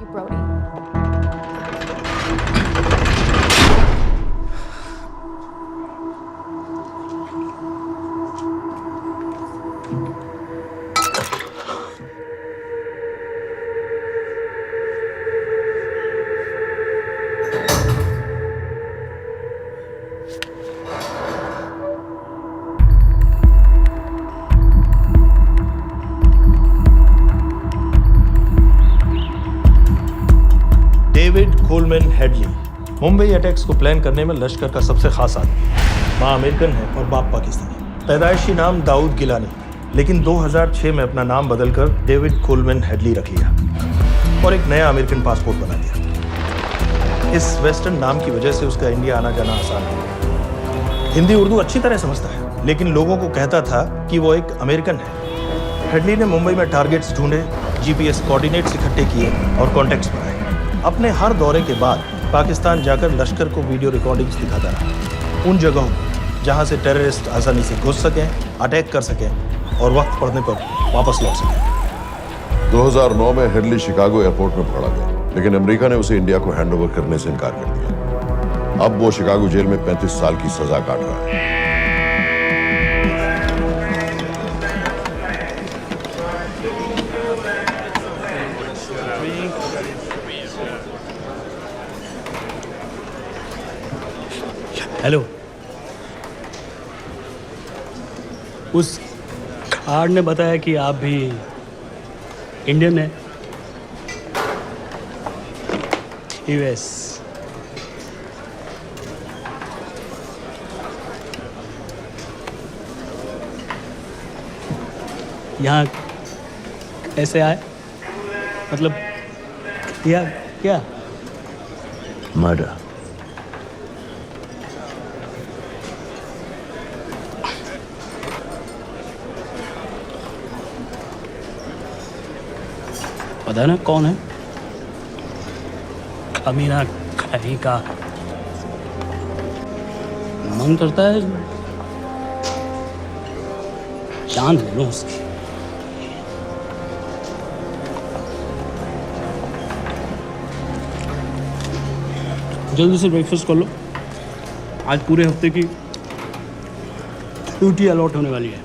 you, Brody. David Coleman Headley Mumbai attacks को plan करने में लश्कर का सबसे खास आदमी। माँ अमेरिकन है और बाप पाकिस्तानी। पैदाइशी नाम दाऊद गिलानी, लेकिन 2006 में अपना नाम बदलकर डेविड कोलमैन हेडली रख लिया और एक नया अमेरिकन पासपोर्ट बना लिया। इस वेस्टर्न नाम की वजह से उसका इंडिया आना जाना आसान है। हिंदी उर्दू अच्छी तरह समझता है, लेकिन लोगों को कहता था कि वो एक अमेरिकन है। हेडली ने मुंबई में टारगेट्स ढूंढे, जीपीएस कोऑर्डिनेट्स इकट्ठे किए और कॉन्टैक्ट्स बनाए। अपने हर दौरे के बाद पाकिस्तान जाकर लश्कर को वीडियो रिकॉर्डिंग्स दिखाता रहा, उन जगहों पर जहां से टेररिस्ट आसानी से घुस सकें, अटैक कर सकें और वक्त पड़ने पर वापस लौट सकें। 2009 में हेडली शिकागो एयरपोर्ट में पकड़ा गया, लेकिन अमेरिका ने उसे इंडिया को हैंडओवर करने से इनकार कर दिया। अब वो शिकागो जेल में 35 साल की सजा काट रहा है। हेलो, उस कार्ड ने बताया कि आप भी इंडियन हैं। यूएस। यहाँ कैसे आए? मतलब क्या क्या? मर्डर। पता ना कौन है? कमीना कहीं का। मन करता है जान ले लो उसकी। जल्दी से ब्रेकफास्ट कर लो, आज पूरे हफ्ते की ड्यूटी अलॉट होने वाली है।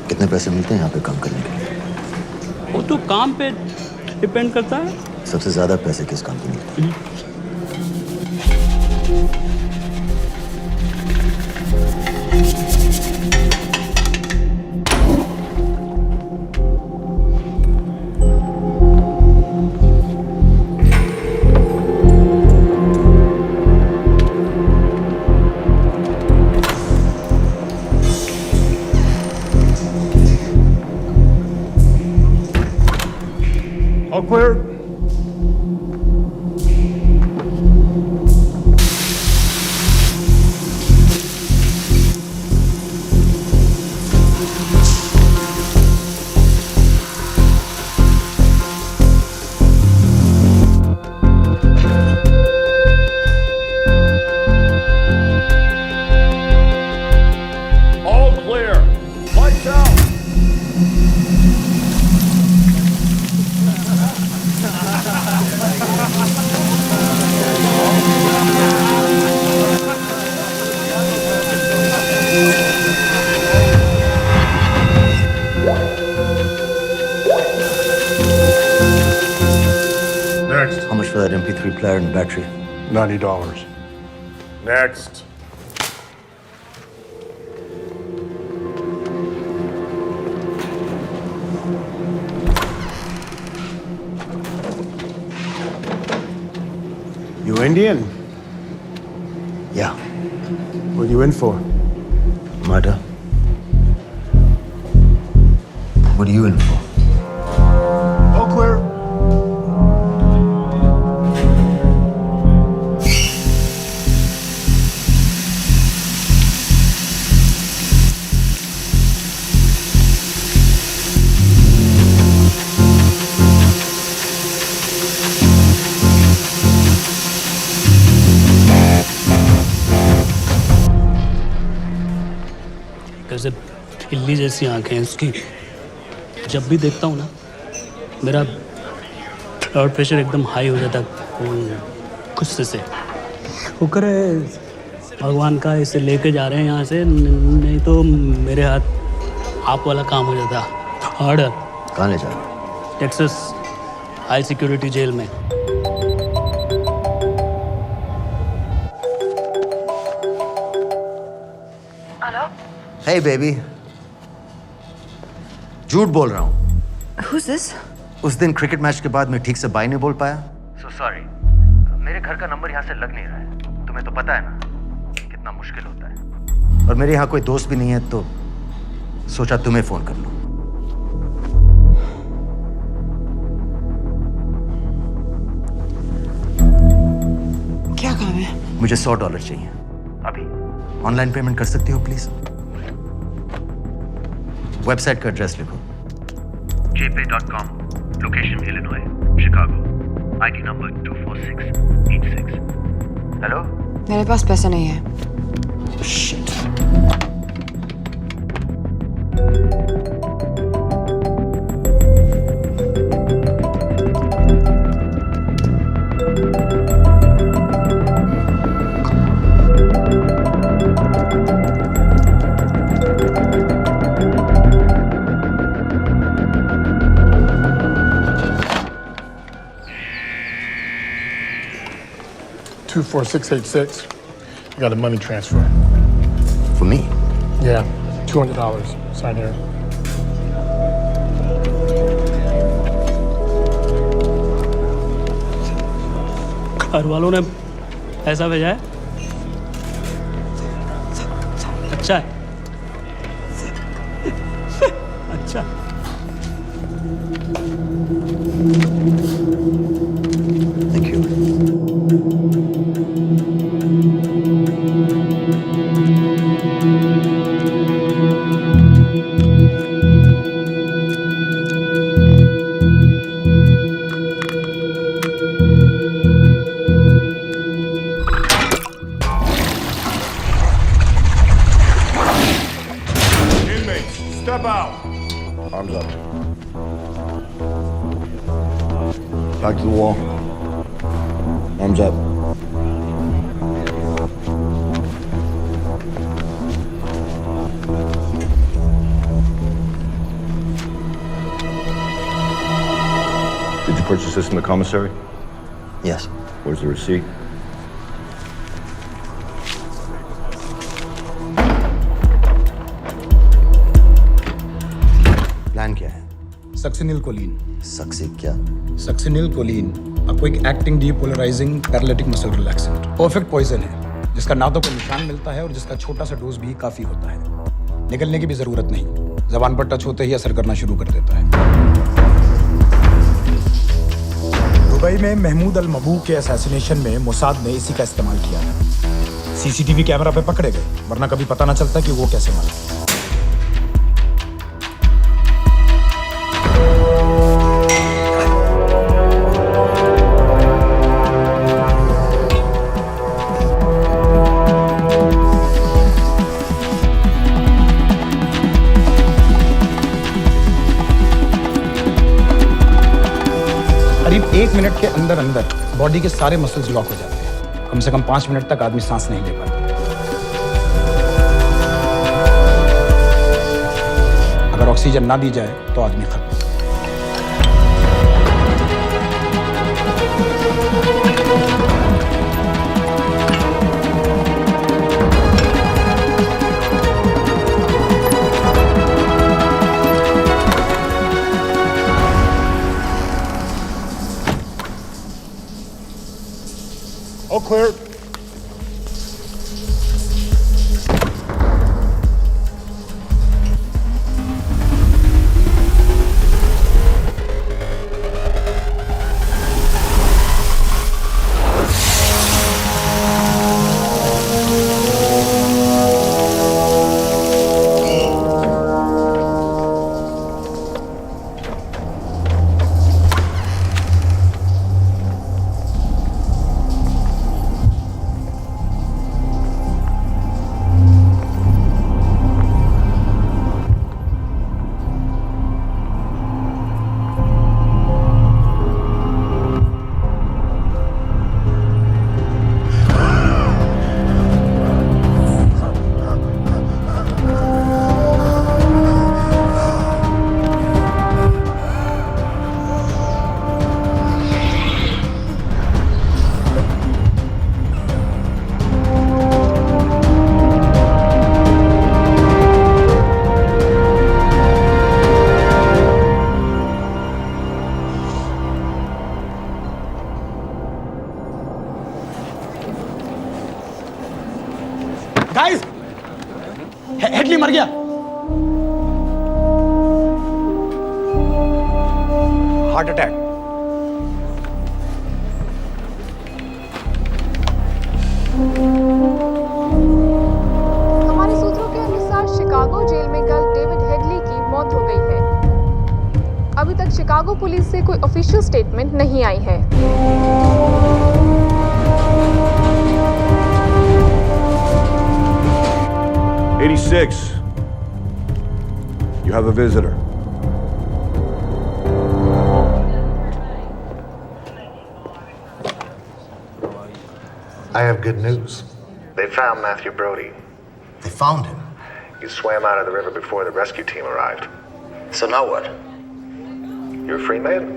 कितने पैसे मिलते हैं यहाँ पे काम करने के लिए? वो तो काम पे डिपेंड करता है। सबसे ज्यादा पैसे किस काम पे मिलते हैं? All clear? All clear. Lights out. Next. How much for that MP3 player and battery? $90. Next. You Indian? Yeah. What are you in for? Murder. What are you in for? All clear. कैसे बिल्ली जैसी आंखें हैं उसकी। जब भी देखता हूँ ना मेरा ब्लड प्रेशर एकदम हाई हो जाता गुस्से से। शुक्र है भगवान का इसे लेके जा रहे हैं यहाँ से, नहीं तो मेरे हाथ आप वाला काम हो जाता। ऑर्डर। कहाँ ले जा रहे हो? टेक्सास हाई सिक्योरिटी जेल में। Hey baby, झूठ बोल रहा हूँ। Who's this? उस दिन क्रिकेट मैच के बाद मैं ठीक से बाय नहीं बोल पाया। So sorry. मेरे घर का नंबर यहाँ से लग नहीं रहा है। तुम्हें तो पता है ना कितना मुश्किल होता है। और मेरे यहाँ कोई दोस्त भी नहीं है, तो सोचा तुम्हें फोन कर लूँ। क्या काम है? मुझे $100 चाहिए अभी। ऑनलाइन पेमेंट कर सकती हो प्लीज? वेबसाइट का एड्रेस लिखो। jpay.com, location Illinois, Chicago, ID number 24686. Hello? मेरे पास पैसा नहीं है। Shit. Two 4686. I got a money transfer. For me? Yeah, $200. Sign here. घर वालों ने पैसा भेजा है। अच्छा है, अच्छा। Thank you. Inmates, step out. Arms up. Back to the wall. Arms up. Did you purchase this in the commissary? Yes. Where's the receipt? Plan क्या है? Succinyl choline. सक्सी क्या? Succinyl choline, a quick acting depolarizing paralytic muscle relaxant. Perfect poison है, जिसका ना तो कोई निशान मिलता है और जिसका छोटा सा डोज भी काफी होता है। निकलने की भी जरूरत नहीं, जबान पर टच होते ही असर करना शुरू कर देता है। दुबई में महमूद अल मबू के असैसिनेशन में मोसाद ने इसी का इस्तेमाल किया था। सीसीटीवी कैमरा पे पकड़े गए, वरना कभी पता ना चलता कि वो कैसे मरा। करीब 1 मिनट के अंदर अंदर बॉडी के सारे मसल्स लॉक हो जाते हैं। कम से कम 5 मिनट तक आदमी सांस नहीं ले पाता। अगर ऑक्सीजन ना दी जाए तो आदमी खत्म। All clear. गाइस, हेडली मर गया। Heart attack. हमारे सूत्रों के अनुसार शिकागो जेल में कल डेविड हेडली की मौत हो गई है। अभी तक शिकागो पुलिस से कोई ऑफिशियल स्टेटमेंट नहीं आई है। You have a visitor. I have good news. They found Matthew Brody. They found him. He swam out of the river before the rescue team arrived. So now what? You're a free man?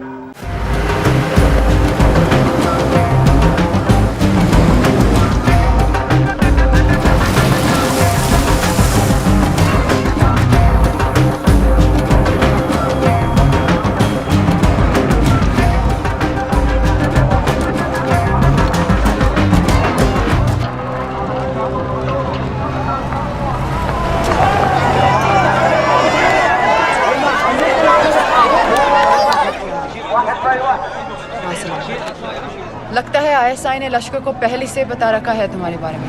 लगता है ISI ने लश्कर को पहले से बता रखा है तुम्हारे बारे में।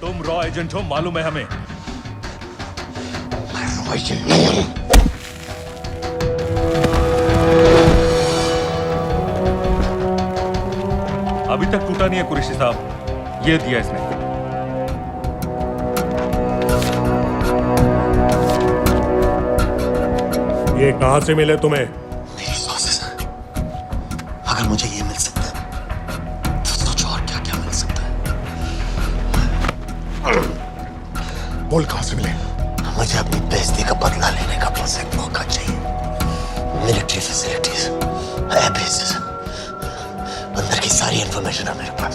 तुम रॉ एजेंट हो, मालूम है हमें। मैं रॉ एजेंट नहीं हूं। अभी तक टूटा नहीं है कुरैशी साहब, ये दिया इसने। ये कहां से मिले तुम्हें? मेरी सोर्सेस। अगर मुझे ये मिल सकता है तो सोचो और क्या क्या मिल सकता है। बोल कहां से मिले? मुझे अपनी बेइज्जती का बदला लेने का बस एक मौका चाहिए। मिलिट्री फैसिलिटीज, एयरबेसेस, अंदर की सारी इंफॉर्मेशन है मेरे पास।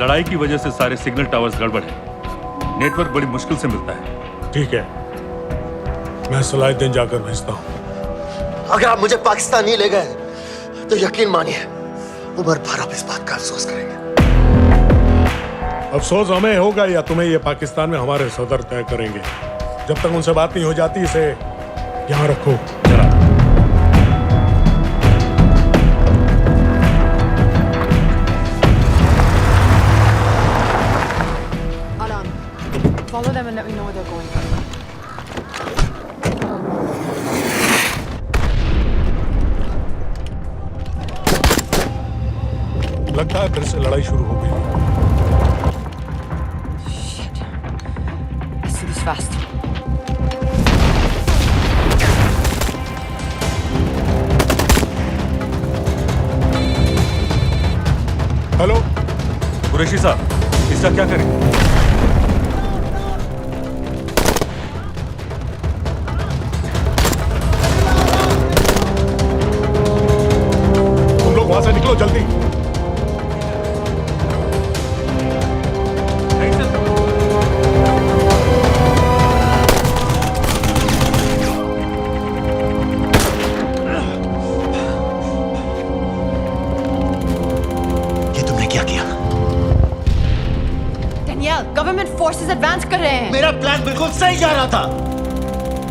लड़ाई की वजह से सारे सिग्नल टावर्स गड़बड़ है, नेटवर्क बड़ी मुश्किल से मिलता है। ठीक है, मैं सलाहुद्दीन जाकर भेजता हूं। अगर आप मुझे पाकिस्तान नहीं ले गए तो यकीन मानिए उम्र भर आप इस बात का अफसोस करेंगे। अफसोस हमें होगा या तुम्हें ये पाकिस्तान में हमारे सदर तय करेंगे। जब तक उनसे बात नहीं हो जाती इसे यहाँ रखो। Follow them and let me know where they're going. लगता है फिर से लड़ाई शुरू हो गई। Shit. Let's do this fast. Hello Qureshi साहब, इसका क्या करें? वहां से निकलो जल्दी। ये तुमने क्या किया? Danielle, फोर्सेस एडवांस कर रहे हैं। मेरा प्लान बिल्कुल सही जा रहा था,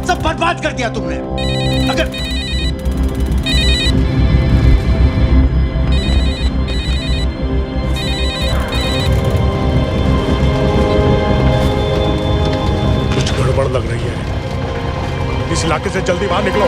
सब बर्बाद कर दिया तुमने। अगर कुछ गड़बड़ लग रही है, इस इलाके से जल्दी बाहर निकलो।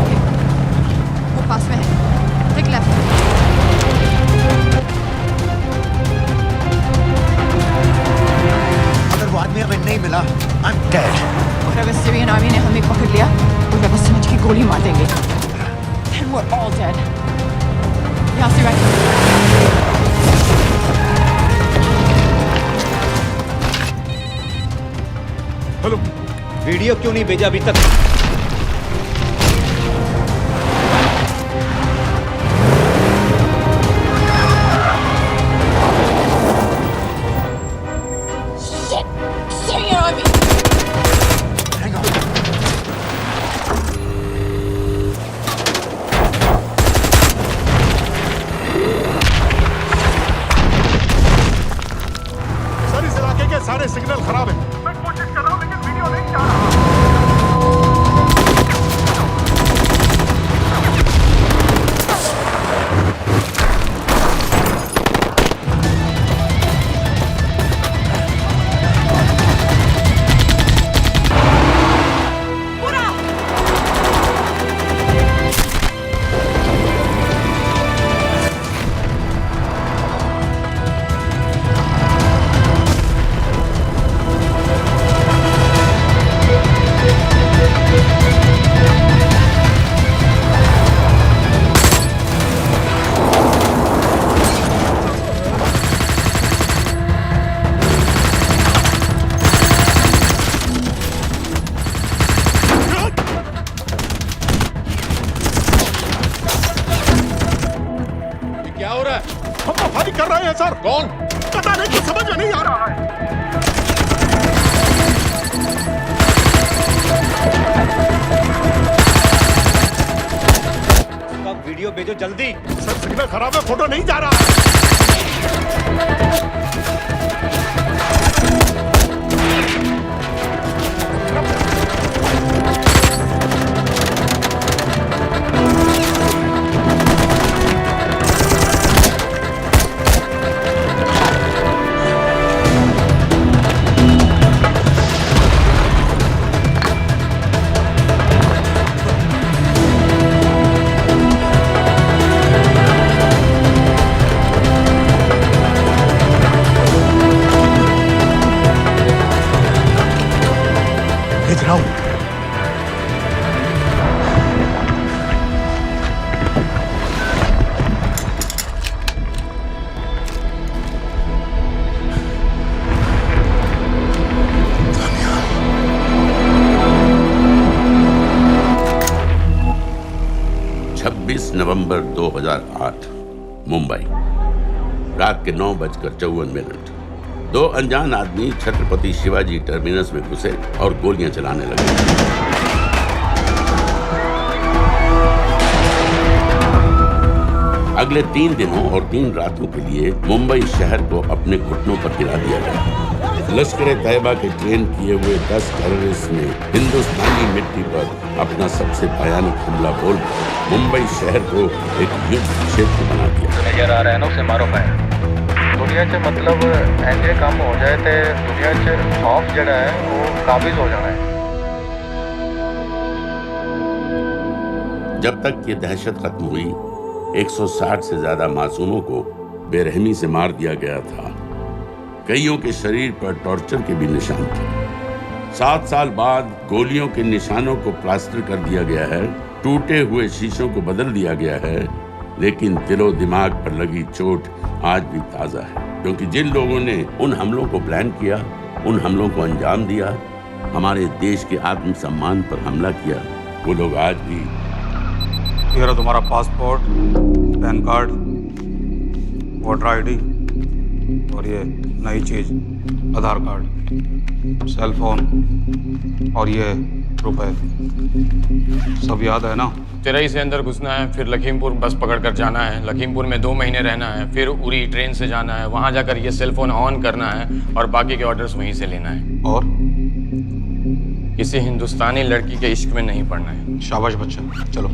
ओके, वो पास में है। Take left. अगर वो आदमी हमें नहीं मिला, I'm dead. और अगर सीरियन आर्मी ने हमें पकड़ लिया तो वे बस समझ के गोली मार देंगे। Then we're all dead. यहाँ से राइट। हेलो, वीडियो क्यों नहीं भेजा अभी तक? Syrian army. Hang on. Sir इस इलाके के सारे सिग्नल खराब हैं। मैं कोशिश कर रहा हूं लेकिन वीडियो नहीं जा रहा। क्या हो रहा है? हम तो फायरिंग कर रहे हैं सर। कौन? पता नहीं, कुछ समझ में नहीं आ रहा है। वीडियो भेजो जल्दी। सर सिग्नल खराब है, फोटो नहीं जा रहा है। भेज रहा हूं। नवंबर 2008 मुंबई, रात के 9:54। दो अनजान आदमी छत्रपति शिवाजी टर्मिनस में घुसे और गोलियां चलाने लगे। अगले 3 दिनों और 3 रातों के लिए मुंबई शहर को अपने घुटनों पर गिरा दिया गया। लश्कर तैयबा के ट्रेन किए हुए 10 टेररिस्ट ने हिंदुस्तानी मिट्टी पर अपना सबसे भयानक हमला बोल मुंबई शहर को एक युद्ध क्षेत्र बना दिया। नजर आ रहा है ना, उसे मारो पाए दुनिया च मतलब ऐसे काम हो जाए तो दुनिया च खौफ जड़ा है वो काबिज हो जाना है। जब तक ये दहशत खत्म हुई, 160 से ज्यादा मासूमों को बेरहमी से मार दिया गया था। कईयों के शरीर पर टॉर्चर के भी निशान थे। 7 साल बाद गोलियों के निशानों को प्लास्टर कर दिया गया है, टूटे हुए शीशों को बदल दिया गया है, लेकिन दिलो दिमाग पर लगी चोट आज भी ताजा है। क्योंकि जिन लोगों ने उन हमलों को प्लान किया, उन हमलों को अंजाम दिया, हमारे देश के आत्मसम्मान पर हमला किया, वो लोग आज भी। ये रहा तुम्हारा passport, pan card, voter ID और ये नई चीज आधार कार्ड, सेल फोन और ये रुपए सब याद है ना? तिरई से अंदर घुसना है, फिर लखीमपुर बस पकड़कर जाना है, लखीमपुर में 2 महीने रहना है, फिर उरी ट्रेन से जाना है, वहां जाकर ये सेल फोन ऑन करना है और बाकी के ऑर्डर्स वहीं से लेना है। और किसी हिंदुस्तानी लड़की के इश्क में नहीं पड़ना है। शाबाश बच्चा, चलो।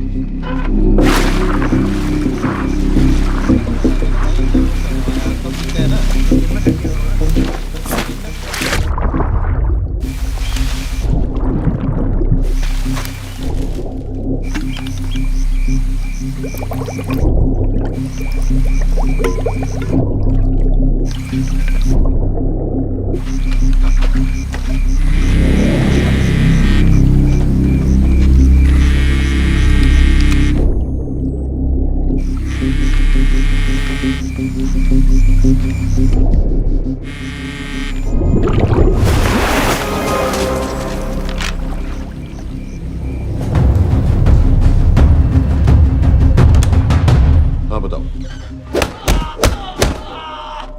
हाँ बताओ।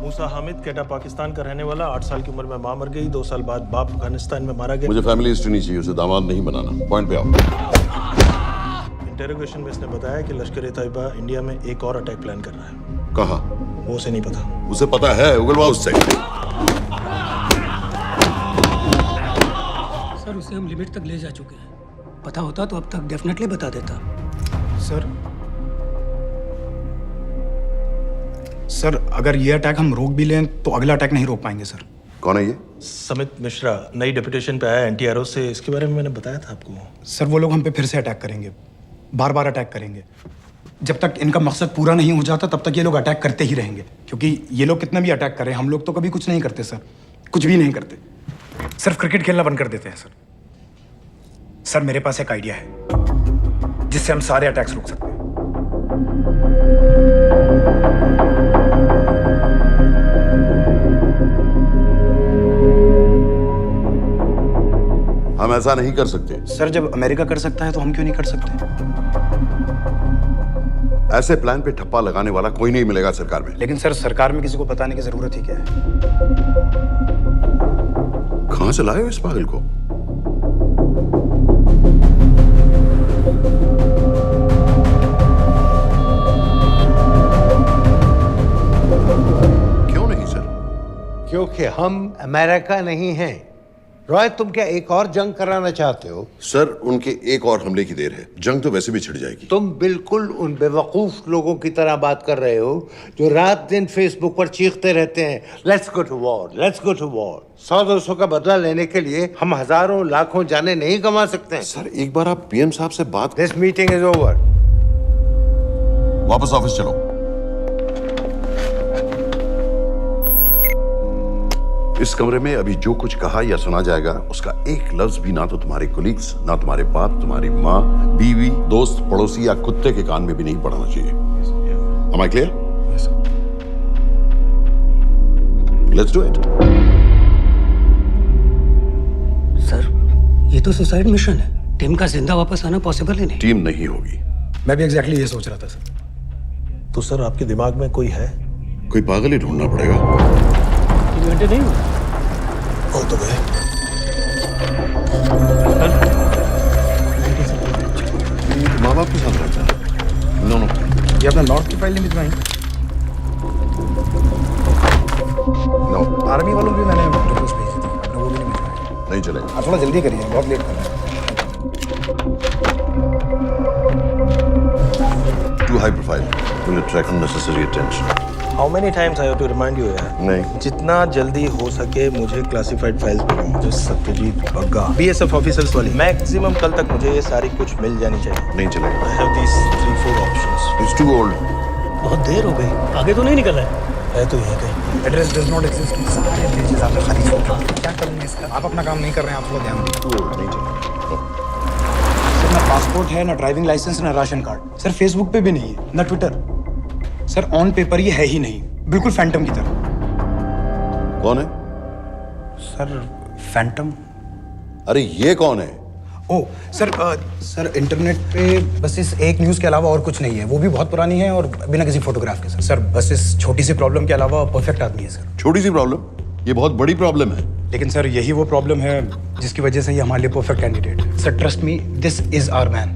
मूसा हामिद केटा पाकिस्तान का रहने वाला, 8 साल की उम्र में मां मर गई, 2 साल बाद बाप अफगानिस्तान में मारा गया। मुझे फैमिली हिस्ट्री नहीं चाहिए, उसे दामाद नहीं बनाना। पॉइंट पे आओ। इंटेरोगेशन में इसने बताया कि लश्कर-ए-तैयबा इंडिया में एक और अटैक प्लान कर रहा है। कहाँ? वो उसे नहीं पता। उसे पता है, उगलवा उससे। सर उसे हम लिमिट तक ले जा चुके हैं। पता होता तो अब तक डेफिनेटली बता देता। सर अगर ये अटैक हम रोक भी लें तो अगला अटैक नहीं रोक पाएंगे सर। कौन है ये? समित मिश्रा नई डेपुटेशन पे आया एनटीआरओ से। इसके बारे में मैंने बताया था आपको। सर वो लोग हम पे फिर से अटैक करेंगे, बार बार अटैक करेंगे। जब तक इनका मकसद पूरा नहीं हो जाता तब तक ये लोग अटैक करते ही रहेंगे, क्योंकि ये लोग कितना भी अटैक करें हम लोग तो कभी कुछ नहीं करते सर, कुछ भी नहीं करते। सिर्फ क्रिकेट खेलना बंद कर देते हैं सर। सर मेरे पास एक आइडिया है जिससे हम सारे अटैक्स रोक सकते हैं। हम ऐसा नहीं कर सकते। सर जब अमेरिका कर सकता है तो हम क्यों नहीं कर सकते? ऐसे प्लान पे ठप्पा लगाने वाला कोई नहीं मिलेगा सरकार में। लेकिन सर सरकार में किसी को बताने की जरूरत ही क्या है? कहां से लाए हो इस पागल को? क्यों नहीं सर? क्योंकि हम अमेरिका नहीं हैं। रॉय तुम क्या एक और जंग कराना चाहते हो? सर उनके एक और हमले की देर है, जंग तो वैसे भी छिड़ जाएगी। तुम बिल्कुल उन बेवकूफ लोगों की तरह बात कर रहे हो जो रात दिन फेसबुक पर चीखते रहते हैं let's go to war, let's go to war. 100-200 का बदला लेने के लिए हम हजारों लाखों जाने नहीं कमा सकते हैं। सर एक बार आप पीएम साहब से बात। This meeting is over. वापस ऑफिस चलो। इस कमरे में अभी जो कुछ कहा या सुना जाएगा उसका एक लफ्ज भी ना तो तुम्हारे कोलीग्स, ना तुम्हारे बाप, तुम्हारी माँ, बीवी, दोस्त, पड़ोसी या कुत्ते के कान में भी नहीं पड़ना चाहिए। Am I clear? Yes, sir. Let's do it. Sir ये तो सुसाइड मिशन है। टीम का जिंदा वापस आना पॉसिबल ही नहीं। टीम नहीं होगी। मैं भी एग्जैक्टली ये सोच रहा था सर। तो सर आपके दिमाग में कोई है? कोई पागल ही ढूंढना पड़ेगा। 3 घंटे नहीं हुए। हो तो गए। माँ बाप के साथ रहता है? No no. ये अपना नॉर्थ की फाइल नहीं भिजवाई? नो। आर्मी वालों भी मैंने रिक्वेस्ट भेजी थी, अपना वो भी नहीं भिजवाई। नहीं चलेगा। आप थोड़ा जल्दी करिए, बहुत लेट कर रहे हैं। Too high profile. Will attract unnecessary attention. How many times I have to remind you यार? नहीं। जितना जल्दी हो सके मुझे क्लासिफाइड फाइल्स भेजो। जो सत्यजीत बग्गा बीएसएफ ऑफिसर्स वाली। मैक्सिमम कल तक मुझे ये सारी कुछ मिल जानी चाहिए। नहीं चलेगा। I have these 3-4 options. It's too old. बहुत देर हो गई, आगे तो नहीं निकला है तो ये कहीं। Address does not exist. सारे पेजेस आप खाली सोच रहे हैं। क्या करूंगा इसका? आप अपना काम नहीं कर रहे हैं, आप थोड़ा ध्यान दीजिए। Too old. नहीं चलेगा। सर ना पासपोर्ट है, ना ड्राइविंग लाइसेंस, ना राशन कार्ड। सर फेसबुक पे भी नहीं है, ना ट्विटर। सर ऑन पेपर ये है ही नहीं, बिल्कुल फैंटम की तरह। कौन है? Sir Phantom? अरे ये कौन है? ओ सर इंटरनेट पे बस इस एक न्यूज़ के अलावा और कुछ नहीं है, वो भी बहुत पुरानी है और बिना किसी फोटोग्राफ के। सर बस इस छोटी सी प्रॉब्लम के अलावा परफेक्ट आदमी है सर। छोटी सी प्रॉब्लम? ये बहुत बड़ी प्रॉब्लम है। लेकिन सर यही वो प्रॉब्लम है जिसकी वजह से ये हमारे लिए परफेक्ट कैंडिडेट है। Sir trust me, this is our man.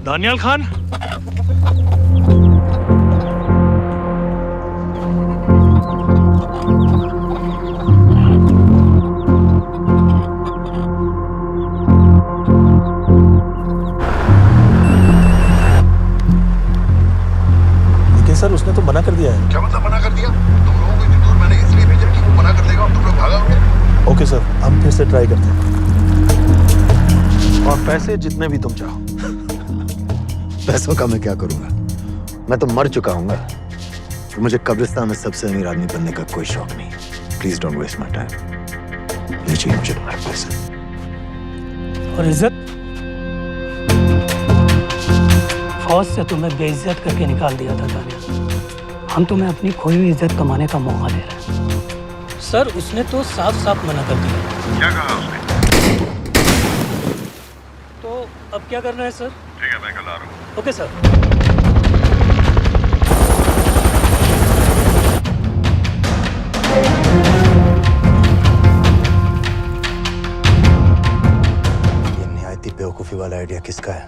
Daniyal Khan, sir उसने तो मना कर दिया है। क्या मतलब मना कर दिया? तुम लोगों को इतनी दूर मैंने इसलिए भेजा कि वो मना कर देगा और तुम लोग भागोगे। ओके सर, हम फिर से ट्राई करते हैं, और पैसे जितने भी तुम चाहो। पैसों का मैं क्या करूंगा? मैं तो मर चुका हूंगा। तो मुझे कब्रिस्तान में सबसे अमीर आदमी बनने का कोई शौक नहीं। Please don't waste my time. ये चाहिए मुझे तुम्हारे पैसे। और इज्जत? फौज से तुम्हें बेइज्जत करके निकाल दिया था दानिया। हम तुम्हें अपनी खोई हुई इज्जत कमाने का मौका दे रहे हैं। सर उसने तो साफ साफ मना कर दिया। क्या कहा उसने? तो अब क्या करना है सर? ठीक है, मैं कल आ रहा हूँ। Okay sir. ये निहायती बेवकूफी वाला आइडिया किसका है?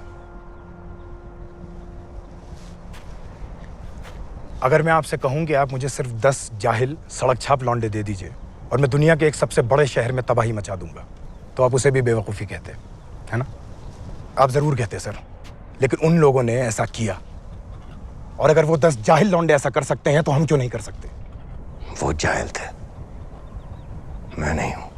अगर मैं आपसे कहूं कि आप मुझे सिर्फ 10 जाहिल सड़क छाप लौंडे दे दीजिए और मैं दुनिया के एक सबसे बड़े शहर में तबाही मचा दूंगा, तो आप उसे भी बेवकूफ़ी कहते, है ना? आप ज़रूर कहते सर, लेकिन उन लोगों ने ऐसा किया। और अगर वो 10 जाहिल लौंडे ऐसा कर सकते हैं तो हम क्यों नहीं कर सकते? वो जाहिल थे, मैं नहीं हूं।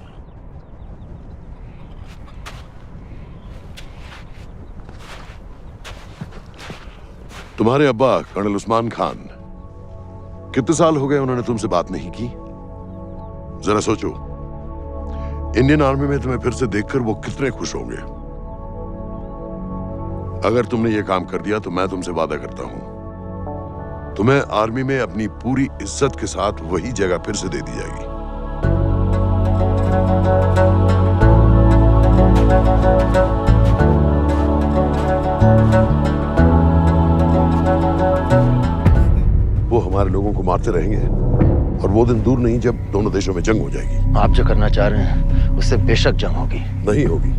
तुम्हारे अब्बा कर्नल उस्मान खान, कितने साल हो गए उन्होंने तुमसे बात नहीं की? जरा सोचो, इंडियन आर्मी में तुम्हें फिर से देखकर वो कितने खुश होंगे। अगर तुमने ये काम कर दिया तो मैं तुमसे वादा करता हूं, तुम्हें आर्मी में अपनी पूरी इज्जत के साथ वही जगह फिर से दे दी जाएगी। वो हमारे लोगों को मारते रहेंगे और वो दिन दूर नहीं जब दोनों देशों में जंग हो जाएगी। आप जो करना चाह रहे हैं उससे बेशक जंग होगी। नहीं होगी।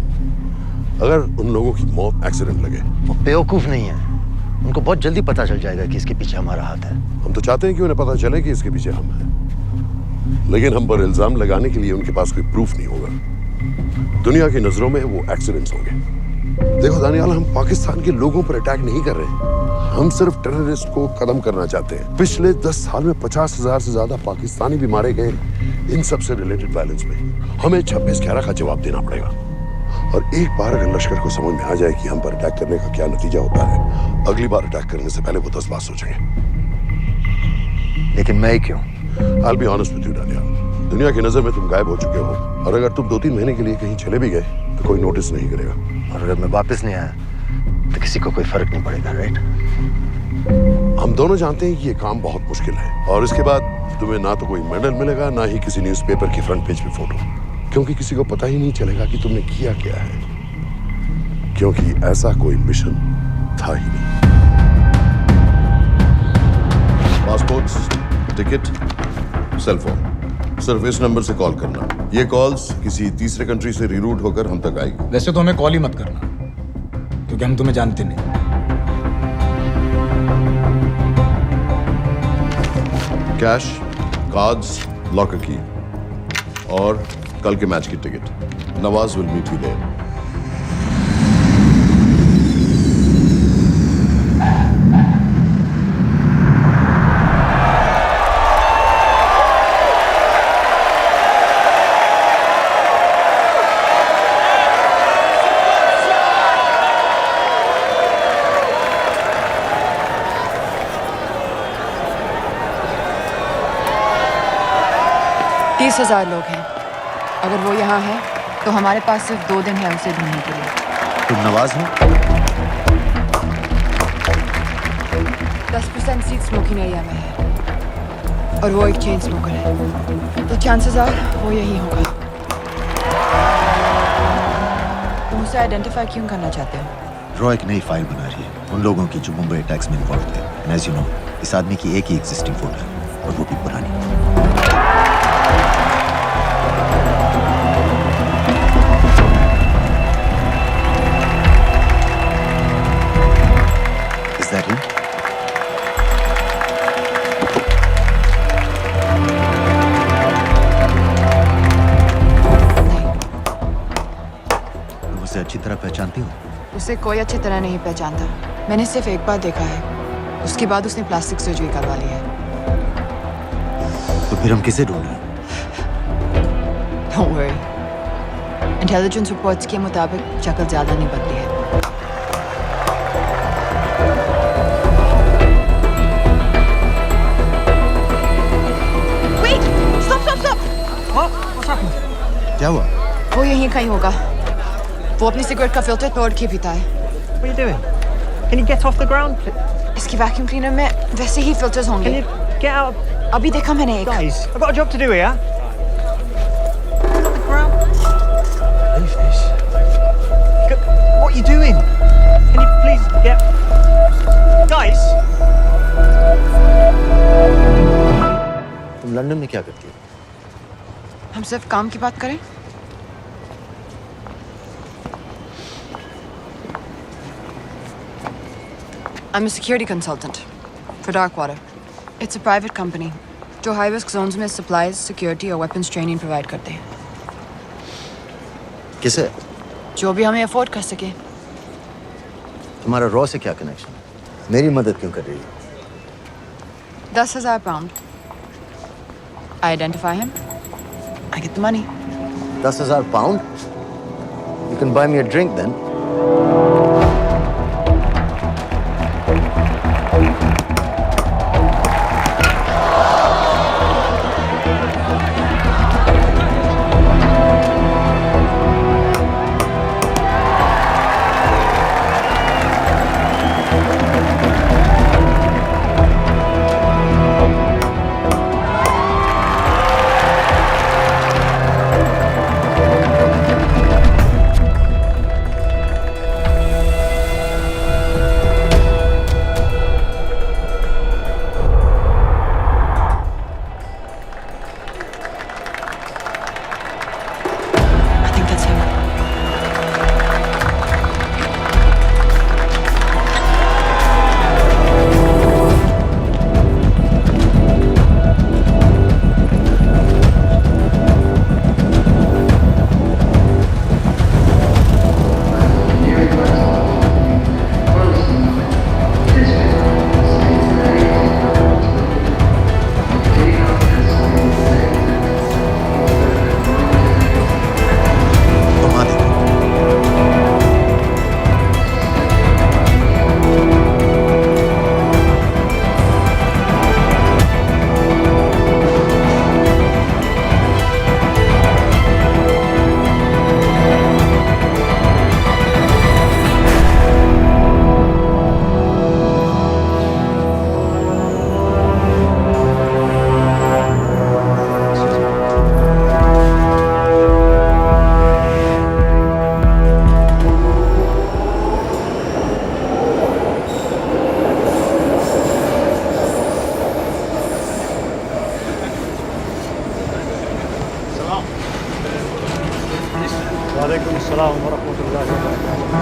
अगर उन लोगों की मौत एक्सीडेंट लगे। वो बेवकूफ नहीं है, उनको बहुत जल्दी पता चल जाएगा कि इसके पीछे हमारा हाथ है। हम तो चाहते हैं कि उन्हें पता चले कि इसके पीछे हम हैं, लेकिन हम पर इल्जाम लगाने के लिए उनके पास कोई प्रूफ नहीं होगा। दुनिया की नजरों में वो एक्सीडेंट्स होंगे। देखो दानियाल, हम पाकिस्तान के लोगों पर अटैक नहीं कर रहे, हम सिर्फ टेररिस्ट को खत्म करना चाहते हैं। पिछले 10 साल में 50,000 से ज्यादा पाकिस्तानी भी मारे गए इन सब से रिलेटेड वायलेंस में। हमें 26/11 का जवाब देना पड़ेगा। और एक बार अगर लश्कर को समझ में आ जाए कि हम पर अटैक करने का क्या नतीजा होता है, अगली बार अटैक करने से पहले वो 10 बार सोचेंगे। लेकिन मैं क्यों? I'll be honest with you, Daniyal, दुनिया की नजर में तुम गायब हो चुके हो, और अगर तुम 2-3 महीने के लिए कहीं चले भी गए तो कोई नोटिस नहीं करेगा। और अगर मैं वापस नहीं आया तो किसी को कोई फर्क नहीं पड़ेगा, राइट? हम दोनों जानते हैं कि ये काम बहुत मुश्किल है, और इसके बाद तुम्हें ना तो कोई मेडल मिलेगा, ना ही किसी न्यूज़पेपर की फ्रंट पेज पे फोटो, क्योंकि किसी को पता ही नहीं चलेगा कि तुमने किया क्या है, क्योंकि ऐसा कोई मिशन था ही नहीं। पासपोर्ट्स, टिकट, सेलफोन, सिर्फ इस नंबर से कॉल करना। ये कॉल्स किसी तीसरे कंट्री से रीरूट होकर हम तक आएगी। वैसे तो हमें कॉल ही मत करना, क्योंकि हम तुम्हें जानते नहीं। कैश, कार्ड्स, लॉकर की, और कल के मैच की ticket. Nawaz will meet you there. तीस 30,000 लोग हैं। अगर वो यहाँ है तो हमारे पास सिर्फ 2 दिन है उसे ढूंढने के लिए। तुम नवाज हो? 10% सीट स्मोकिंग एरिया में है। और वो एक चेन स्मोकर है, तो चांसेस आर वो यही होगा। तुम उसे आइडेंटिफाई क्यों करना चाहते हो? रॉ एक नई फाइल बना रही है उन लोगों की जो मुंबई अटैक्स में इन्वॉल्व थे। एंड एज यू नो, इस आदमी की एक ही एग्जिस्टिंग फोटो है और वो भी पुरानी। Is that him? तुम उसे अच्छी तरह पहचानती हो? उसे कोई अच्छी तरह नहीं पहचानता। मैंने सिर्फ एक बार देखा है, उसके बाद उसने प्लास्टिक सर्जरी करवा ली है। तो फिर हम किसे ढूंढ रहे हैं? Don't worry. इंटेलिजेंस रिपोर्ट्स के मुताबिक शक्ल ज्यादा नहीं बदली है। Wait! Stop! क्या हुआ? वो यहीं कहीं होगा। वो अपनी सिगरेट का फिल्टर तोड़ के पीता है। What are you doing? Can you get off the ground? इसकी वैक्यूम क्लीनर में वैसे ही फिल्टर्स Can होंगे। you get out? अभी देखा मैंने एक। Guys, I've got a job to do here. The ground. Leave this. What are you doing? Can you please get... Guys! तुम London में क्या करती हो? हम सिर्फ काम की बात करें? I'm a security consultant for Darkwater. It's a private company जो high risk zones में supplies, security और weapons training provide करते हैं। किसे? जो भी हमें afford कर सके। तुम्हारा रॉ से क्या कनेक्शन? मेरी मदद क्यों कर रही हो? 10,000 pound. I identify him. I get the money. 10,000 pound? You can buy me a drink then. I think that's him. घुमा दे। वालेकुम अस्सलाम वरहमतुल्लाहि वबरकातुहू।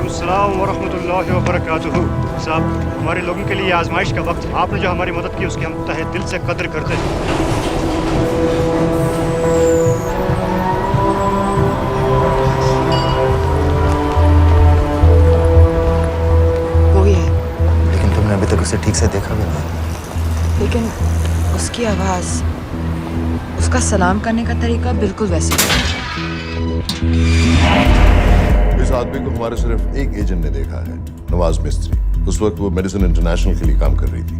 अस्सलाम वरहमतुल्लाहि वबरकातुहू। साहब, हमारे लोगों के लिए आजमाइश का वक्त है। आपने जो हमारी मदद की उसकी हम तहे दिल से कद्र करते हैं। वो ही है, लेकिन तुमने अभी तक उसे ठीक से देखा भी नहीं। लेकिन उसकी आवाज, उसका सलाम करने का तरीका बिल्कुल वैसे ही है। इस आदमी को हमारे सिर्फ एक एजेंट ने देखा है, नवाज मिस्त्री। उस वक्त वो मेडिसिन इंटरनेशनल के लिए काम कर रही थी।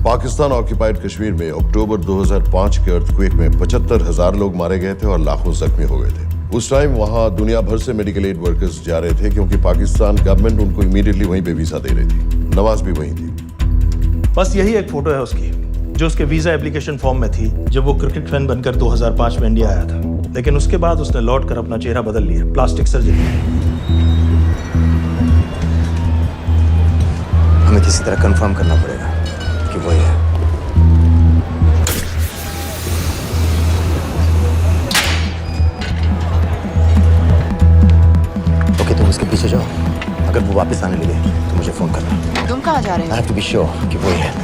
पाकिस्तान ऑक्यूपाइड कश्मीर में अक्टूबर 2005 के अर्थक्वेक में 75,000 लोग मारे गए थे और लाखों जख्मी हो गए थे। उस टाइम वहां दुनिया भर से मेडिकल एड वर्कर्स जा रहे थे क्योंकि पाकिस्तान गवर्नमेंट उनको इमीडिएटली वहीं पे वीजा दे रही थी। नवाज भी वहीं थी। बस यही एक फोटो है उसकी जो उसके वीजा एप्लीकेशन फॉर्म में थी जब वो क्रिकेट फैन बनकर 2005 में इंडिया आया था। लेकिन उसके बाद उसने लौट कर अपना चेहरा बदल लिया, प्लास्टिक सर्जरी। हमें किसी तरह कंफर्म करना पड़ेगा कि वो है। ओके, तुम उसके पीछे जाओ। अगर वो वापस आने लगे तो मुझे फोन करना। तुम कहाँ जा रहे हो? I have to be sure कि वो है।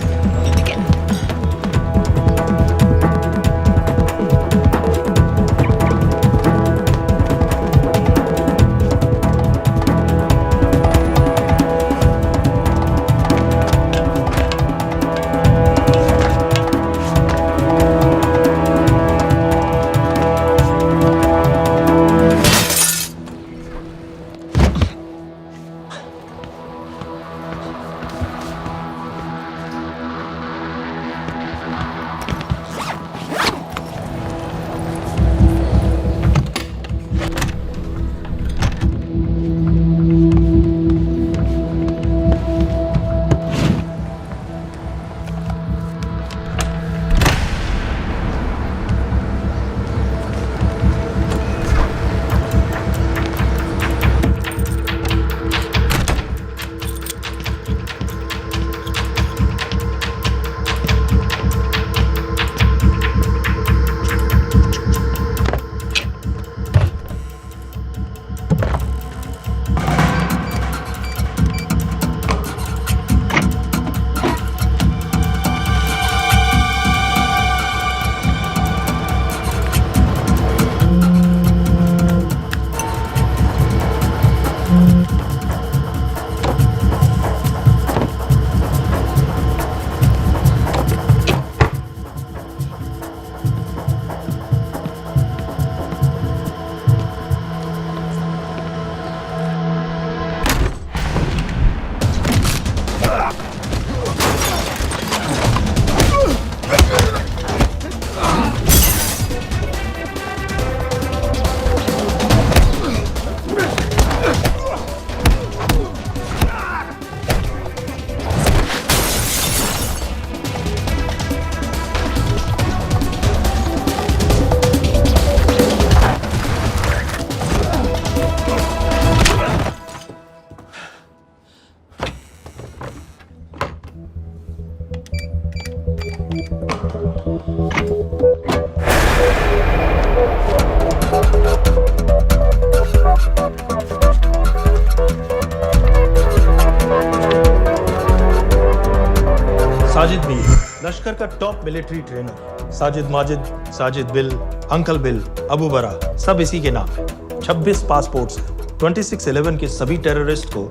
साजिद मीर, लश्कर का top military trainer. Sajid Majid, Sajid bill, uncle bill, Abu बरा, सब इसी के नाम है। 26 पासपोर्ट्स हैं। 26/11 के सभी टेररिस्ट को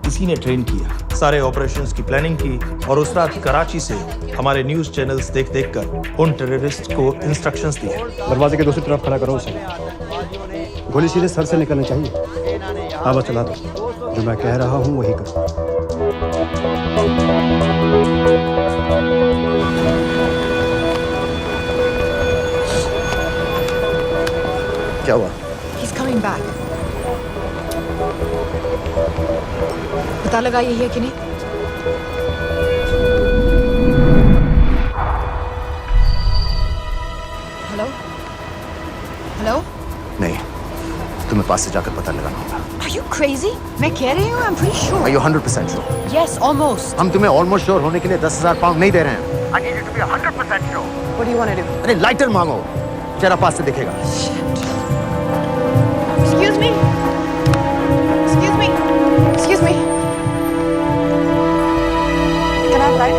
इसी ने ट्रेन किया, सारे ऑपरेशंस की प्लानिंग की और उस रात कराची से हमारे न्यूज चैनल्स देख देख कर उन टेररिस्ट को इंस्ट्रक्शंस दिए। दरवाजे के दूसरी तरफ खड़ा करो उसे। गोली सीधे सर से निकलनी चाहिए। हाँ बस चला दो, जो मैं कह रहा हूँ वही करो। क्या हुआ? He's coming back. पता लगा यही है कि नहीं? हेलो? हेलो? नहीं, तुम्हें पास से जाकर पता लगाना होगा। Are you crazy? मैं कह रही हूँ, I'm pretty sure. Are you 100% sure? Yes, almost. हम तुम्हें ऑलमोस्ट श्योर होने के लिए 10,000 पाउंड नहीं दे रहे हैं। I need you to be 100% sure. What do you want to do? अरे लाइटर मांगो, चेहरा पास से दिखेगा। Excuse me. Excuse me. Excuse me. Can I have light?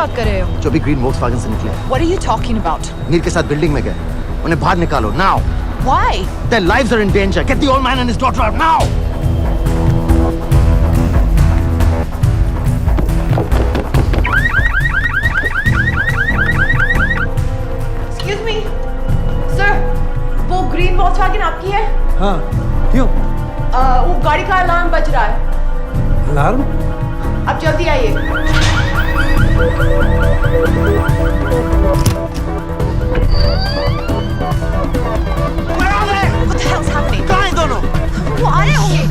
बात कर रहे हो? जो भी ग्रीन वोक्सवैगन से निकले। What are you talking about? Mir के साथ बिल्डिंग में गए, उन्हें बाहर निकालो now. Why? Their lives are in danger. Get the old man and his daughter out now. Excuse me, sir. वो ग्रीन वोक्सवैगन आपकी है? हाँ, क्यों? वो गाड़ी का अलार्म बज रहा है। अलार्म? आप जल्दी आइए। Where are they? What the hell's happening? कहाँ हैं दोनों? वो आ रहे होंगे।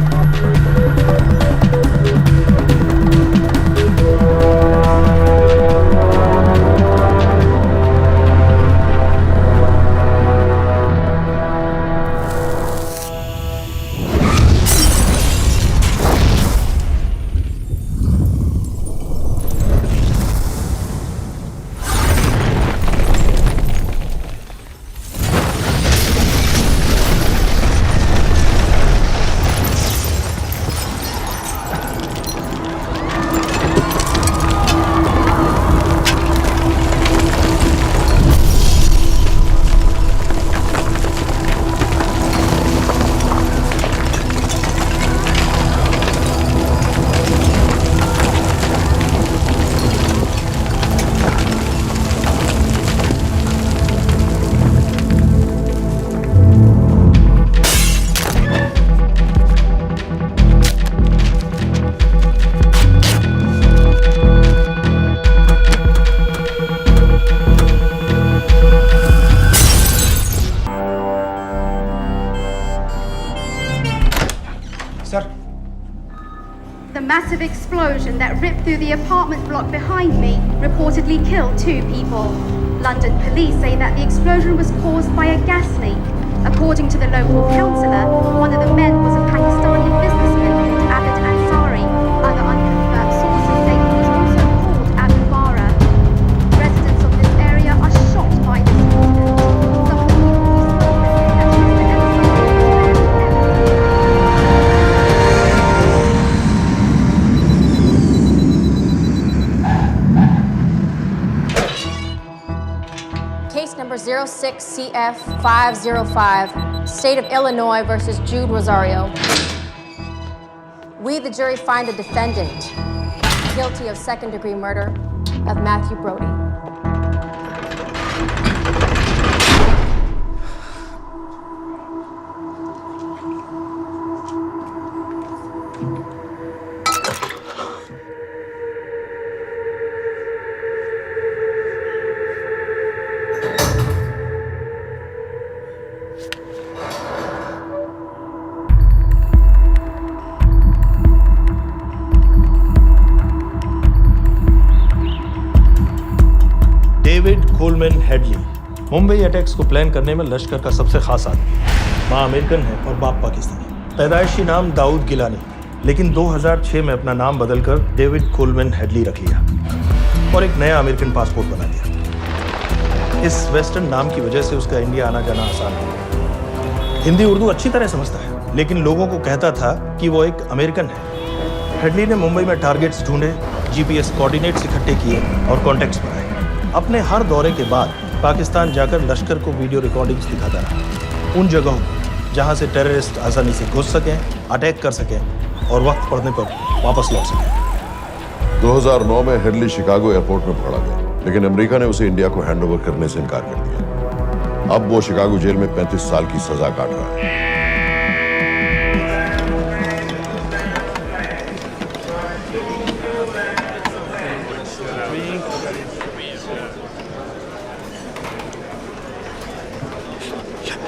The massive explosion that ripped through the apartment block behind me reportedly killed 2 people. London police say that the explosion was caused by a gas leak. According to the local councillor, one of the men was a Pakistani businessman called Abid Ansari. Other unconfirmed sources say he was also called Abu Bara. Residents of this area are shocked by this incident. Some of the people we spoke with say that Mr. Case number 06CF505, State of Illinois versus Jude Rosario. We, the jury, find the defendant guilty of second-degree murder of Matthew Brody. David Coleman Headley Mumbai attacks को plan करने में लश्कर का सबसे खास आदमी। माँ American है और बाप पाकिस्तानी। पैदाइशी नाम दाऊद गिलानी, लेकिन 2006 में अपना नाम बदलकर डेविड कोलमैन हेडली रख लिया और एक नया अमेरिकन पासपोर्ट बना लिया। इस वेस्टर्न नाम की वजह से उसका इंडिया आना जाना आसान है। हिंदी उर्दू अच्छी तरह समझता है, लेकिन लोगों को कहता था कि वो एक अमेरिकन है। हेडली ने मुंबई में टारगेट्स ढूंढे, जीपीएस कोऑर्डिनेट्स इकट्ठे किए और कॉन्टैक्ट्स बनाए। अपने हर दौरे के बाद पाकिस्तान जाकर लश्कर को वीडियो रिकॉर्डिंग्स दिखाता रहा, उन जगहों पर जहां से टेररिस्ट आसानी से घुस सकें, अटैक कर सकें और वक्त पड़ने पर वापस लौट सकें। 2009 में हेडली शिकागो एयरपोर्ट में पकड़ा गया, लेकिन अमेरिका ने उसे इंडिया को हैंडओवर करने से इनकार कर दिया। अब वो शिकागो जेल में 35 साल की सजा काट रहा है।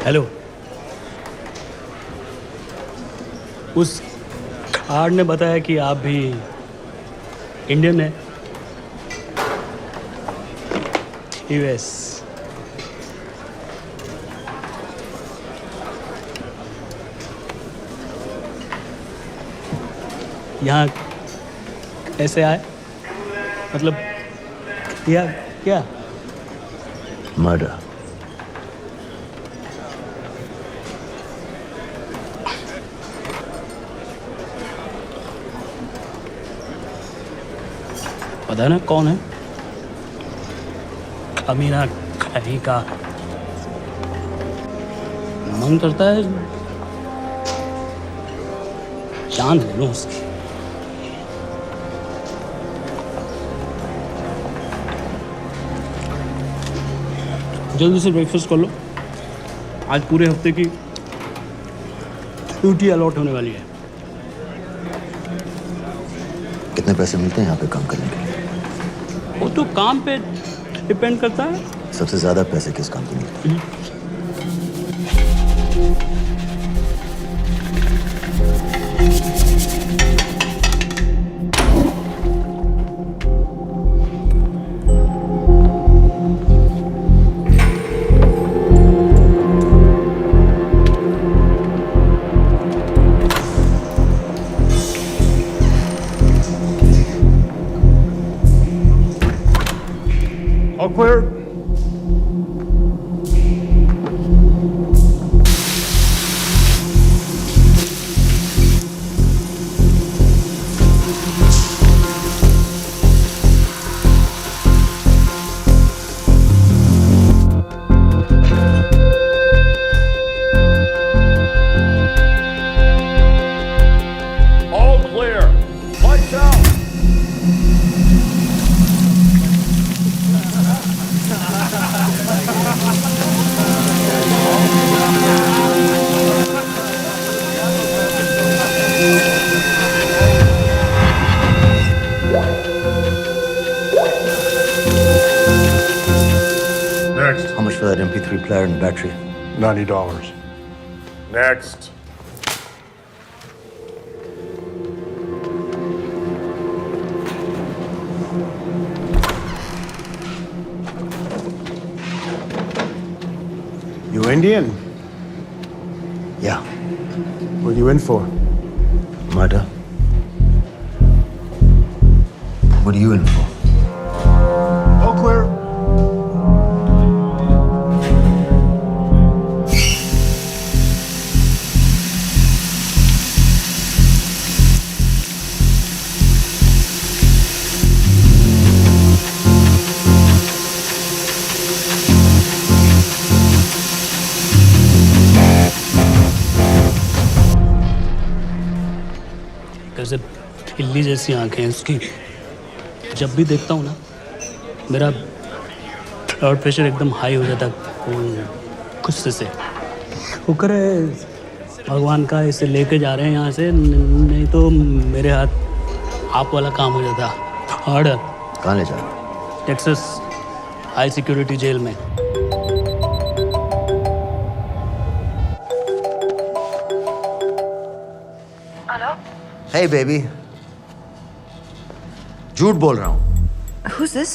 हेलो, उस कार्ड ने बताया कि आप भी इंडियन हैं। यूएस। यहाँ कैसे आए? मतलब क्या क्या? मर्डर। पता ना कौन है? कमीना कहीं का। मन करता है जान ले लूं उसकी। जल्दी से ब्रेकफास्ट कर लो, आज पूरे हफ्ते की ड्यूटी अलॉट होने वाली है। कितने पैसे मिलते हैं यहाँ पे काम करने के लिए? वो तो काम पे डिपेंड करता है। सबसे ज्यादा पैसे किस काम पे मिलते हैं? All clear? All clear. Lights out. Next. How much for that MP3 player and battery? $90. Next. You Indian? Yeah. What are you in for? Murder. What are you in for? All clear. कैसे खिल्ली जैसी आंखें हैं उसकी। जब भी देखता हूँ ना मेरा ब्लड प्रेशर एकदम हाई हो जाता है गुस्से से। शुक्र है भगवान का इसे लेके जा रहे हैं यहाँ से, नहीं तो मेरे हाथ आप वाला काम हो जाता। ऑर्डर। कहाँ ले जा रहे हो? टेक्सास हाई सिक्योरिटी जेल में। Hey baby. झूठ बोल रहा हूँ। Who's this?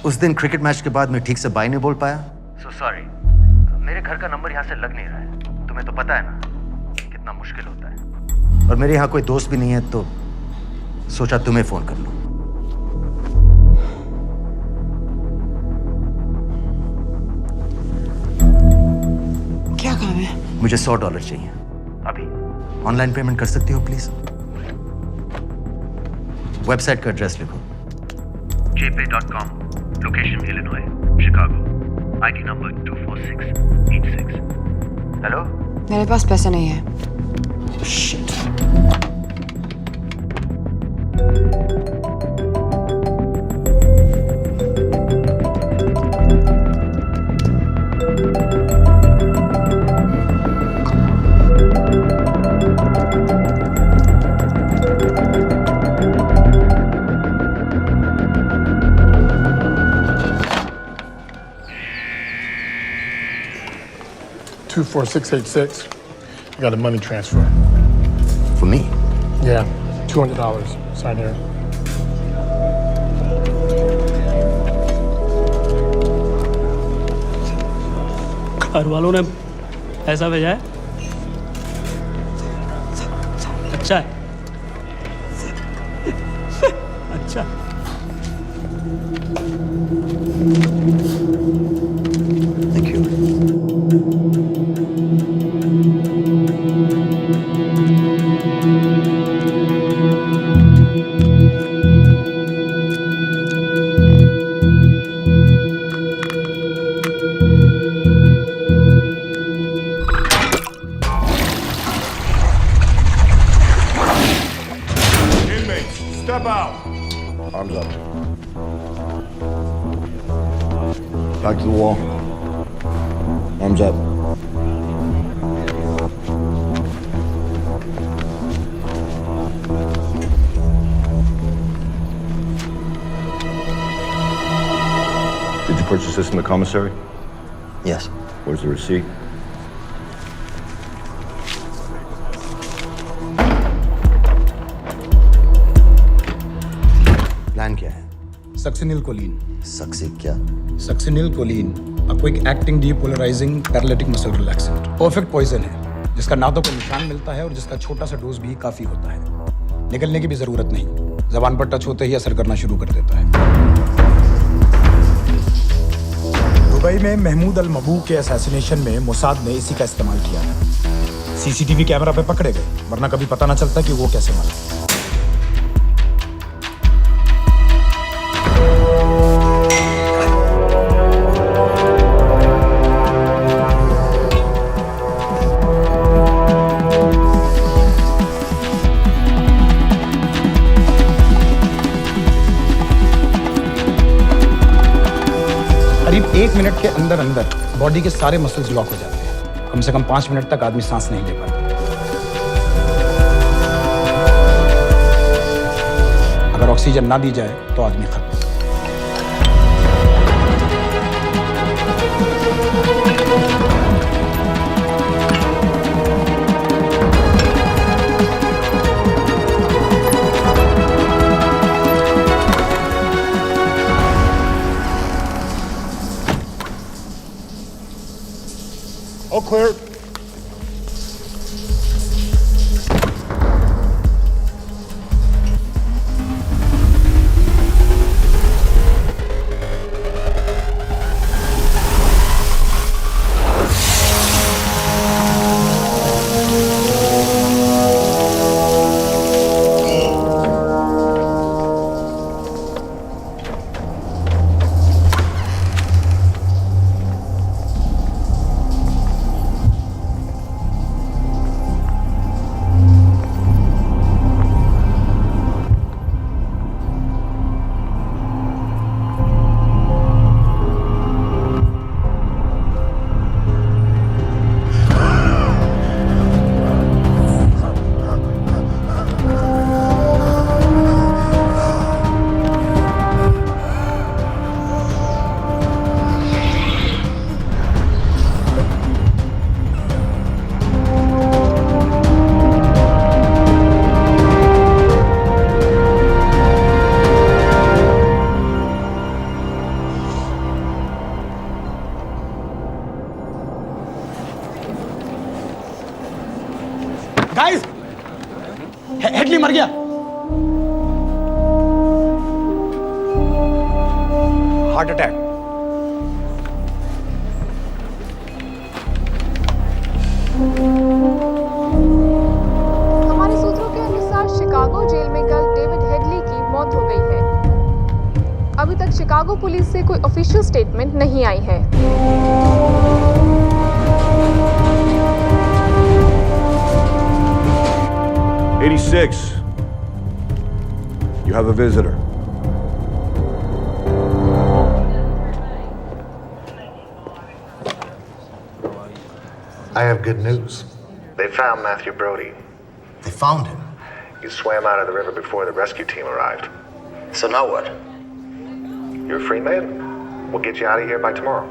उस दिन क्रिकेट मैच के बाद मैं ठीक से बाय नहीं बोल पाया। So sorry. मेरे घर का नंबर यहाँ से लग नहीं रहा है। तुम्हें तो पता है ना कितना मुश्किल होता है। और मेरे यहाँ कोई दोस्त भी नहीं है तो सोचा तुम्हें फोन कर लूं। क्या काम है? मुझे $100 चाहिए। अभी? ऑनलाइन पेमेंट कर सकती हो प्लीज? वेबसाइट का एड्रेस लिखो। jpay.com, location Illinois, Chicago, ID number 24686. Hello? मेरे पास पैसे नहीं है। Shit. $24686. I got a money transfer. For me? Yeah, $200. Sign here. घर वालों ने पैसा भेजा है। अच्छा है। अच्छा। Thank you. step out. Arms up. Back to the wall. Arms up. Did you purchase this in the commissary? Yes. Where's the receipt? Plan क्या है? Succinyl choline. सक्सी क्या? Succinyl choline a quick acting depolarising paralytic muscle relaxant. Perfect poison है जिसका ना तो कोई निशान मिलता है और जिसका छोटा सा डोज भी काफी होता है। निकलने की भी जरूरत नहीं, जबान पर टच होते ही असर करना शुरू कर देता है। दुबई में महमूद अल मबू के असैसिनेशन में मोसाद ने इसी का इस्तेमाल किया था। सीसीटीवी कैमरा पे पकड़े गए, वरना कभी पता ना चलता कि वो कैसे मरा। करीब 1 मिनट के अंदर अंदर बॉडी के सारे मसल्स लॉक हो जाते हैं। कम से कम 5 मिनट तक आदमी सांस नहीं ले पाता। अगर ऑक्सीजन ना दी जाए तो आदमी खत्म। All clear. गाइस, हेडली मर गया। Heart attack. हमारे सूत्रों के अनुसार शिकागो जेल में कल डेविड हेडली की मौत हो गई है। अभी तक शिकागो पुलिस से कोई ऑफिशियल स्टेटमेंट नहीं आई है। 86. You have a visitor. I have good news. They found Matthew Brody. They found him? He swam out of the river before the rescue team arrived. So now what? You're a free man. We'll get you out of here by tomorrow.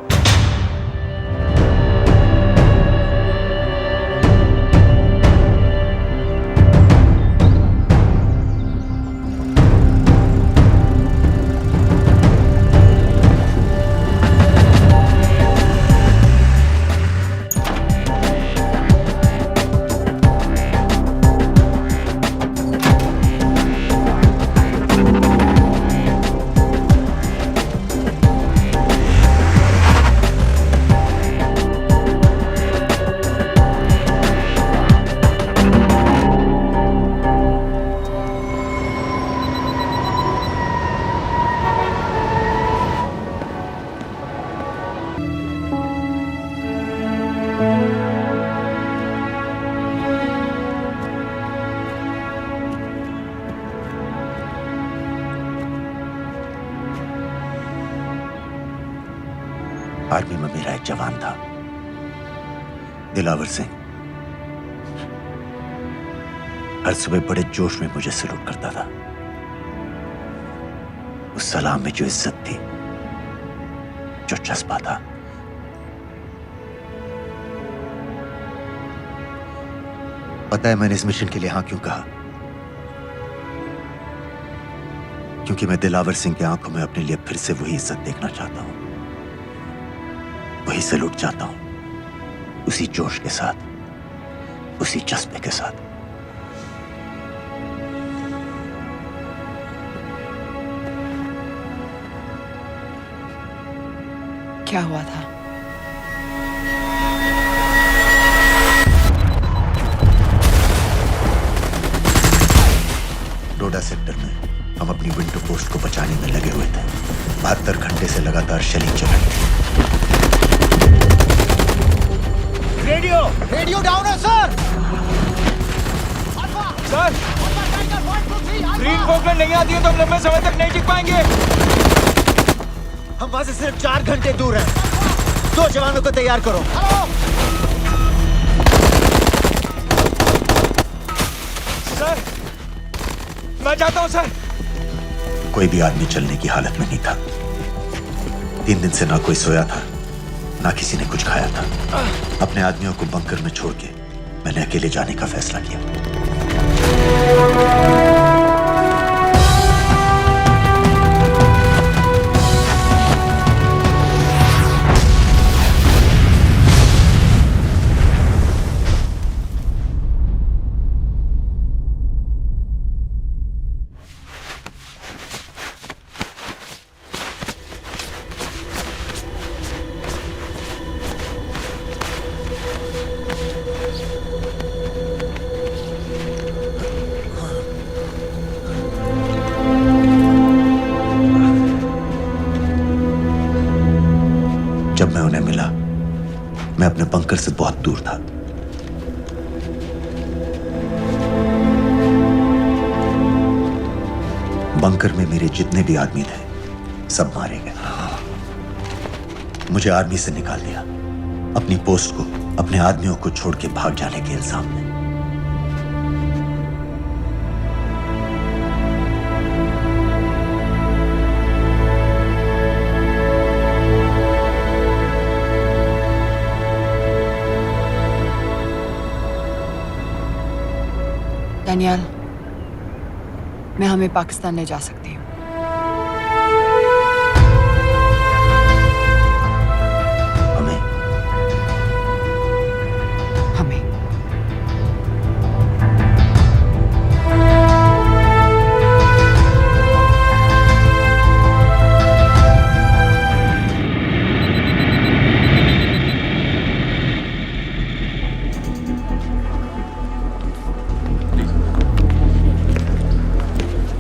जवान था, दिलावर सिंह। हर सुबह बड़े जोश में मुझे salute करता था। उस सलाम में जो इज्जत थी, जो जज्बा था, पता है मैंने इस मिशन के लिए हाँ क्यों कहा? क्योंकि मैं दिलावर सिंह की आंखों में अपने लिए फिर से वही इज्जत देखना चाहता हूं, वही सलूट चाहता हूं, उसी जोश के साथ, उसी जज्बे के साथ। क्या हुआ था? डोडा सेक्टर में हम अपनी विंडो पोस्ट को बचाने में लगे हुए थे। 72 घंटे से लगातार शेलिंग चल रही थी। रेडियो डाउन है सर। सर ग्रीन फोकलैंड नहीं आती है तो हम लंबे समय तक नहीं टिक पाएंगे। हम वहां से सिर्फ 4 घंटे दूर हैं। 2 जवानों को तैयार करो। सर मैं जाता हूं सर। कोई भी आदमी चलने की हालत में नहीं था। 3 दिन से ना कोई सोया था, ना किसी ने कुछ खाया था। अपने आदमियों को बंकर में छोड़ के मैंने अकेले जाने का फैसला किया। जब मैं उन्हें मिला, मैं अपने बंकर से बहुत दूर था। बंकर में मेरे जितने भी आदमी थे, सब मारे गए। मुझे आर्मी से निकाल दिया, अपनी पोस्ट को, अपने आदमियों को छोड़ के भाग जाने के इल्जाम में। डैनियल, मैं हमें पाकिस्तान ले जा सकती हूँ। हमें? हमें।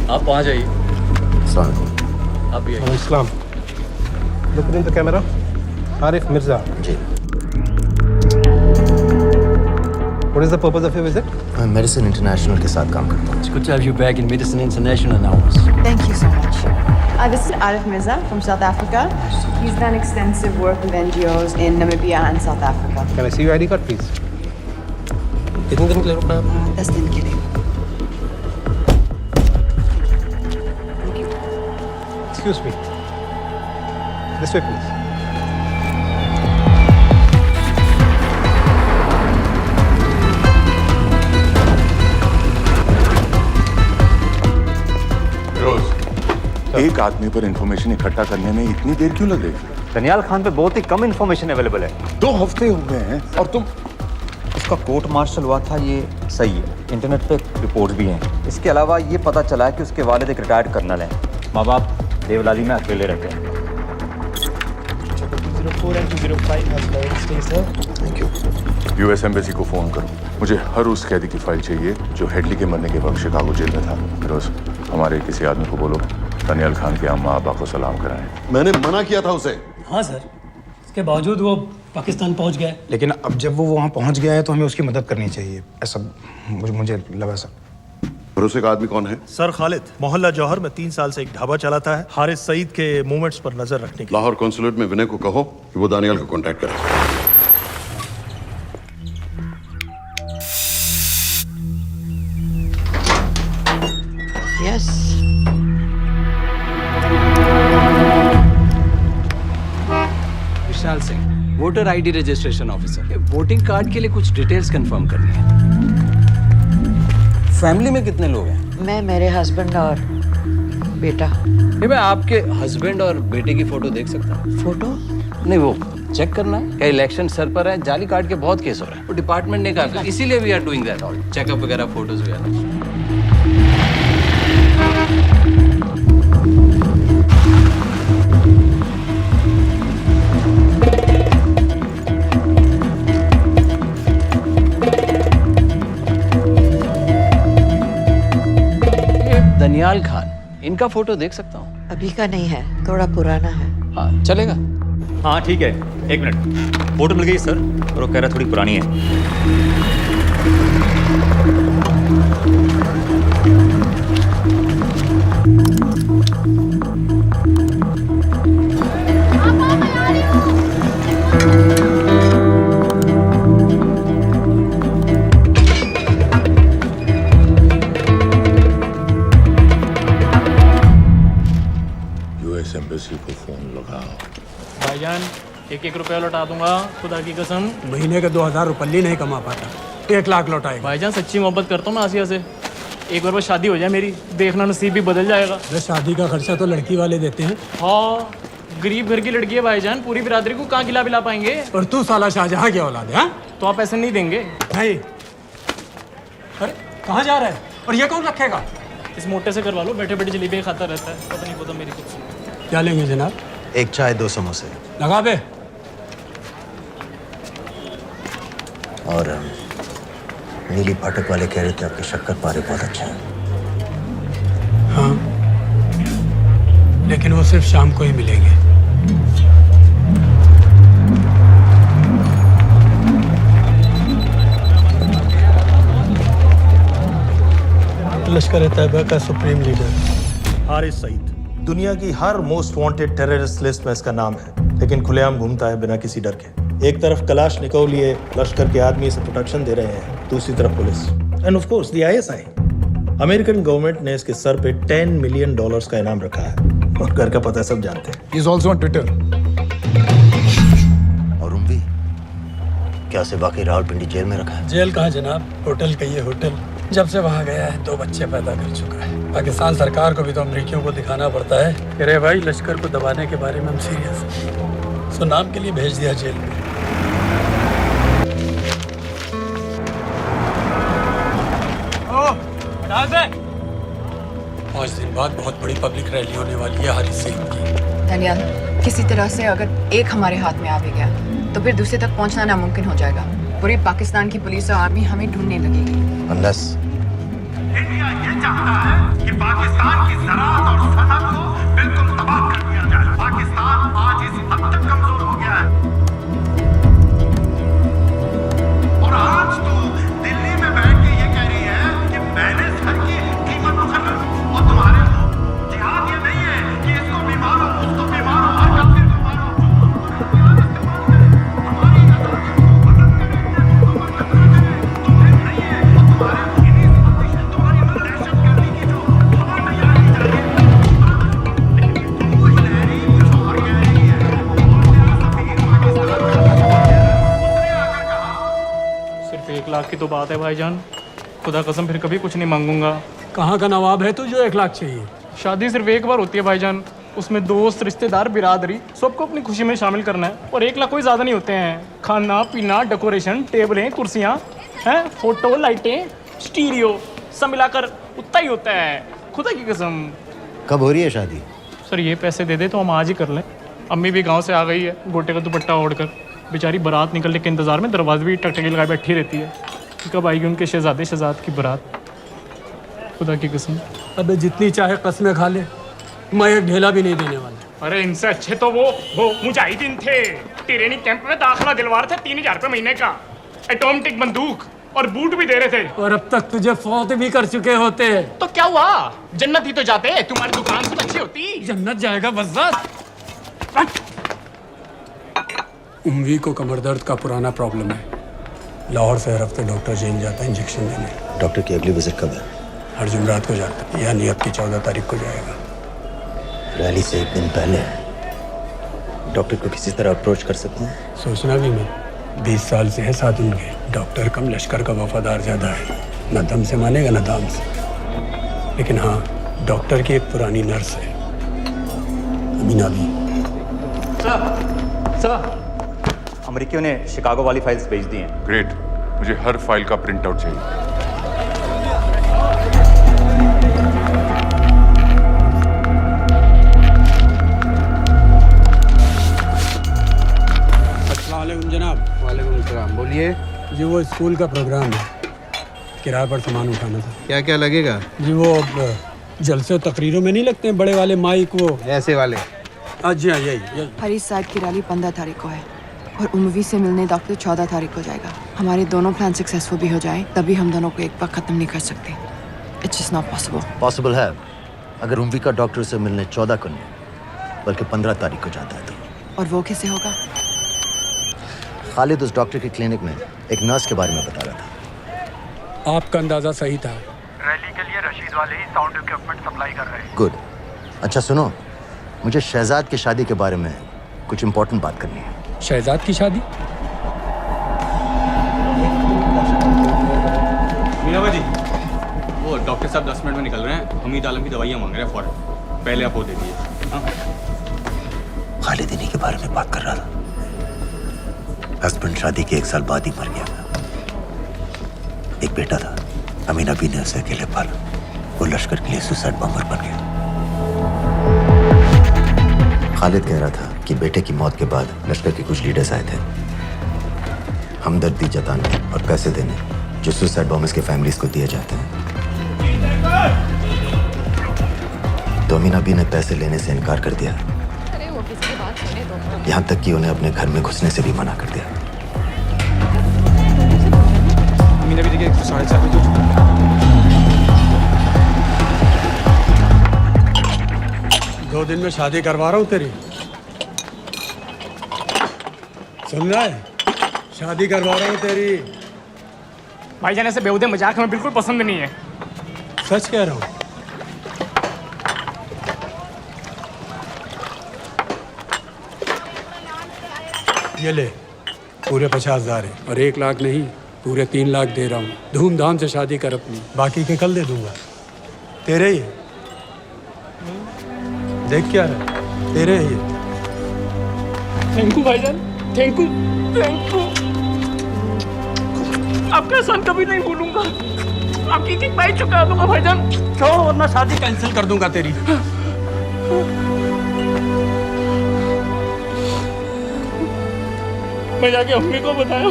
आप वहाँ जाइए। आप भी आइए। Islam. Look in the camera. Arif Mirza. जी। What is the purpose of your visit? मैं मेडिसिन इंटरनेशनल के साथ काम करता हूँ। It's good to have you back in Medicine International now. Thank you so much. This is Arif Mirza from South Africa. He's done extensive work with NGOs in Namibia and South Africa. Can I see your ID card, please? कितने दिन के लिए रुकना है? 10 दिन के लिए। Excuse me. This way, please. एक आदमी पर इंफॉर्मेशन इकट्ठा करने में इतनी देर क्यों लग रही है? दनियाल खान पे बहुत ही कम इंफॉर्मेशन अवेलेबल है। 2 हफ्ते हो गए हैं और तुम। उसका कोर्ट मार्शल हुआ था, ये सही है। इंटरनेट पे रिपोर्ट भी हैं। इसके अलावा ये पता चला है कि उसके वालिद एक रिटायर्ड कर्नल हैं। माँ बाप देवलाली में अकेले रहते हैं। Thank you. यूएस एम्बेसी को फोन करो। मुझे हर उस कैदी की फाइल चाहिए जो हेडली के मरने के वक्त शिकागो जेल में था। फिरोज, हमारे किसी आदमी को बोलो दनियाल खान के अम्मा अब्बा को सलाम कराएं। मैंने मना किया था उसे। हाँ सर, इसके बावजूद वो पाकिस्तान पहुंच गया। लेकिन अब जब वो वहाँ पहुँच गया है तो हमें उसकी मदद करनी चाहिए, ऐसा मुझे लगा सर। भरोसे का आदमी कौन है? सर खालिद, मोहल्ला जौहर में 3 साल से एक ढाबा चलाता है। हारिस सईद के मूवमेंट्स पर नजर रखने के। लाहौर कॉन्सुलेट में विनय को कहो कि वो दानियाल को कांटेक्ट करे। Yes. Vishal Singh, voter ID registration officer. Voting card के लिए कुछ डिटेल्स कंफर्म करनी है। फैमिली में कितने लोग हैं? मैं, मेरे हस्बैंड और बेटा। ये मैं आपके हस्बैंड और बेटे की फोटो देख सकता हूँ? फोटो? नहीं, वो चेक करना है। क्या इलेक्शन सर पर है? जाली कार्ड के बहुत केस हो रहे हैं। वो डिपार्टमेंट ने कहा, इसीलिए we are doing that all, checkup वगैरह, फोटोज वगैरह। दनियाल खान, इनका फोटो देख सकता हूँ? अभी का नहीं है, थोड़ा पुराना है। हाँ, चलेगा? हाँ ठीक है, 1 मिनट। फोटो मिल गई सर, और वो कह रहा थोड़ी पुरानी है। एम्बेसी को फोन लगाओ। भाईजान 1-1 रुपया लौटा दूंगा, खुदा की कसम। महीने के 2000 रुपये नहीं कमा पाता, 1 लाख लौटाएगा। भाईजान सच्ची मोहब्बत करता हूँ मैं आसिया से। एक बार बस शादी हो जाए मेरी, देखना नसीब भी बदल जाएगा। शादी का खर्चा तो लड़की वाले देते हैं। हाँ, गरीब घर की लड़की है भाईजान, पूरी बिरादरी को कहाँ खिला पाएंगे। और तू साला शाहजहां की औलाद है? तो आप ऐसे नहीं देंगे भाई? अरे कहाँ जा रहा है? और ये कौन रखेगा? इस मोटे से करवा लो, बैठे बैठे जलेबी खाता रहता है, पता नहीं पता मेरी कुछ। क्या लेंगे जनाब? 1 चाय 2 समोसे। लगा बे। और नीली फाटक वाले कह रहे थे आपके शक्कर पारे बहुत अच्छा है। हाँ, लेकिन वो सिर्फ शाम को ही मिलेंगे। लश्कर तैयबा का सुप्रीम लीडर हारिस सईद, दुनिया की हर मोस्ट वांटेड टेररिस्ट लिस्ट में इसका नाम है, लेकिन खुलेआम घूमता है बिना किसी डर के। एक तरफ कलाशनिकोव लिए लश्कर के आदमी इसे प्रोटेक्शन दे रहे हैं, दूसरी तरफ police end of course the ISI। American government ने इसके सर पे $10 मिलियन का इनाम रखा है, और घर का पता सब जानते हैं। He is also on Twitter। और उम्वी, क्या उसे वाकई रावलपिंडी जेल में रखा है? जेल कहाँ जनाब, होटल कहिए होटल। जब से वहाँ गया है 2 बच्चे पैदा कर चुका है। पाकिस्तान सरकार को भी तो अमरीकियों को दिखाना पड़ता है। अरे भाई, लश्कर को दबाने के बारे में हम सीरियस हैं। सो नाम के लिए भेज दिया जेल में। पाँच दिन बाद बहुत बड़ी पब्लिक रैली होने वाली है हारिस सईद की। दनियाल, किसी तरह से अगर एक हमारे हाथ में आ भी गया तो फिर दूसरे तक पहुंचना नामुमकिन हो जाएगा। पूरी पाकिस्तान की पुलिस और आर्मी हमें ढूंढने लगेगी। Unless इंडिया ये चाहता है कि पाकिस्तान की ज़राअत और सनअत को बिल्कुल तबाह कर दिया जाए। पाकिस्तान आज इस हद तक कमजोर हो गया है, और आज तो दिल्ली में बैठ के ये कह रही है कि मैंने सर की कीमत मुकर्रर की। और तुम्हारे जिहाद ये नहीं है कि इसको भी मारो, उसको भी मारो, हर काफिर को मारो। सिर्फ 1 लाख की तो बात है भाईजान, खुदा कसम फिर कभी कुछ नहीं मांगूंगा। कहाँ का नवाब है तू जो 1 लाख चाहिए? शादी सिर्फ एक बार होती है भाईजान, उसमें दोस्त, रिश्तेदार, बिरादरी सबको अपनी खुशी में शामिल करना है। और 1 लाख कोई ज़्यादा नहीं होते हैं। खाना पीना, डेकोरेशन, टेबलें, कुर्सियाँ हैं, फोटो, लाइटें, स्टीरियो, सब मिलाकर उतना ही होता है, खुदा की कसम। कब हो रही है शादी? सर ये पैसे दे दे तो हम आज ही कर लें। अम्मी भी गांव से आ गई है, गोटे का दुपट्टा ओढ़कर। बेचारी बारात निकलने के इंतज़ार में दरवाजे भी टकटकी लगाए बैठी रहती है कि कब आएगी उनके शहजाद की बारात, खुदा की कसम। अबे जितनी चाहे कस्में खा ले, मैं एक ढेला भी नहीं देने वाला। अरे इनसे अच्छे तो वो मुजाहिदीन थे, ट्रेनिंग कैंप में दाखिला दिलवा रहे थे 3000 रुपये महीने का, एटॉमिक बंदूक, और बूट भी दे रहे थे। और अब तक तुझे फौत भी कर चुके होते। तो क्या हुआ, जन्नत ही तो जाते, तुम्हारी दुकान से अच्छी होती। जन्नत जाएगा बस। उम्वी को कमर दर्द का पुराना प्रॉब्लम है। लाहौर से हर हफ्ते डॉक्टर जेल जाता है इंजेक्शन देने। डॉक्टर की अगली विजिट कब है? हर जुमरात को जाता है, यानी अब की 14 तारीख को जाएगा। रैली से एक दिन पहले डॉक्टर को किसी तरह अप्रोच कर सकते हैं? सोचना भी मैं 20 साल से है साथ उनके। डॉक्टर कम लश्कर का वफादार ज़्यादा है, न दम से मानेगा न दाम से। लेकिन हाँ, डॉक्टर की एक पुरानी नर्स है, अमीना भी। सर, अमेरिकियों ने शिकागो वाली फाइल्स भेज दी हैं। ग्रेट, मुझे हर फाइल का प्रिंट आउट चाहिए। अस्सलामुअलैकुम जनाब। वालेकुम सलाम, बोलिए। जी वो स्कूल का प्रोग्राम है, किराए पर सामान उठाना था। क्या क्या लगेगा? जी वो जलसे तकरीरों में नहीं लगते हैं बड़े वाले माइक, वो ऐसे वाले? जी हाँ, यही। हरी साइड की रैली 15 तारीख को है और उमवी से मिलने डॉक्टर 14 तारीख को जाएगा। हमारे दोनों प्लान सक्सेसफुल भी हो जाए तभी हम दोनों को एक बार खत्म नहीं कर सकते। It's just not possible. Possible है अगर उमवी का डॉक्टर से मिलने 14 को नहीं बल्कि 15 तारीख को जाता है तो। और वो कैसे होगा? खालिद उस डॉक्टर की क्लिनिक में एक नर्स के बारे में बता रहा था। आपका अंदाजा सही था। रैली के लिए रशीद वाले ही साउंड इक्विपमेंट सप्लाई कर रहे हैं। गुड। अच्छा सुनो, मुझे शहजाद की शादी के बारे में कुछ इम्पोर्टेंट बात करनी है। शहजाद की शादी? मीना जी, वो डॉक्टर साहब 10 मिनट में निकल रहे हैं। हमीद आलम की दवाइयाँ मांग रहे हैं फौरन। पहले आप वो दे दीजिए। खालिद इन्हीं के बारे में बात कर रहा था। हस्बैंड शादी के 1 साल बाद ही मर गया। एक बेटा था, अमीना भी ने उसे अकेले पाला। वो लश्कर के लिए सुसाइड बॉम्बर बन गया। खालिद कह रहा था कि बेटे की मौत के बाद लश्कर के कुछ लीडर्स आए थे हमदर्दी जताने और पैसे देने, जो सुसाइड बॉम्बर्स के फैमिलीज को दिए जाते हैं। तो अमीना भी ने पैसे लेने से इनकार कर दिया, यहाँ तक कि उन्हें अपने घर में घुसने से भी मना कर दिया। मीना भी देखिए 4:30 बजे। दो दिन में शादी करवा रहा हूँ तेरी, सुन रहा है? शादी करवा रहा हूँ तेरी। भाईजान ऐसे बेहुदे मजाक हमें बिल्कुल पसंद नहीं है। सच कह रहा हूँ। ये ले, पूरे 50,000 है और 1 लाख नहीं, पूरे 3 लाख दे रहा हूँ। धूमधाम से शादी कर अपनी, बाकी के कल दे दूंगा। तेरे ही देख क्या है, तेरे ही। थैंक यू भाईजान, थैंक यू, थैंक यू। आपका एहसान कभी नहीं भूलूंगा। आपकी एक बाई चुका दूंगा भाईजान। छोड़ वरना शादी कैंसिल कर दूंगा तेरी। मैं जाके अम्मी को बताया।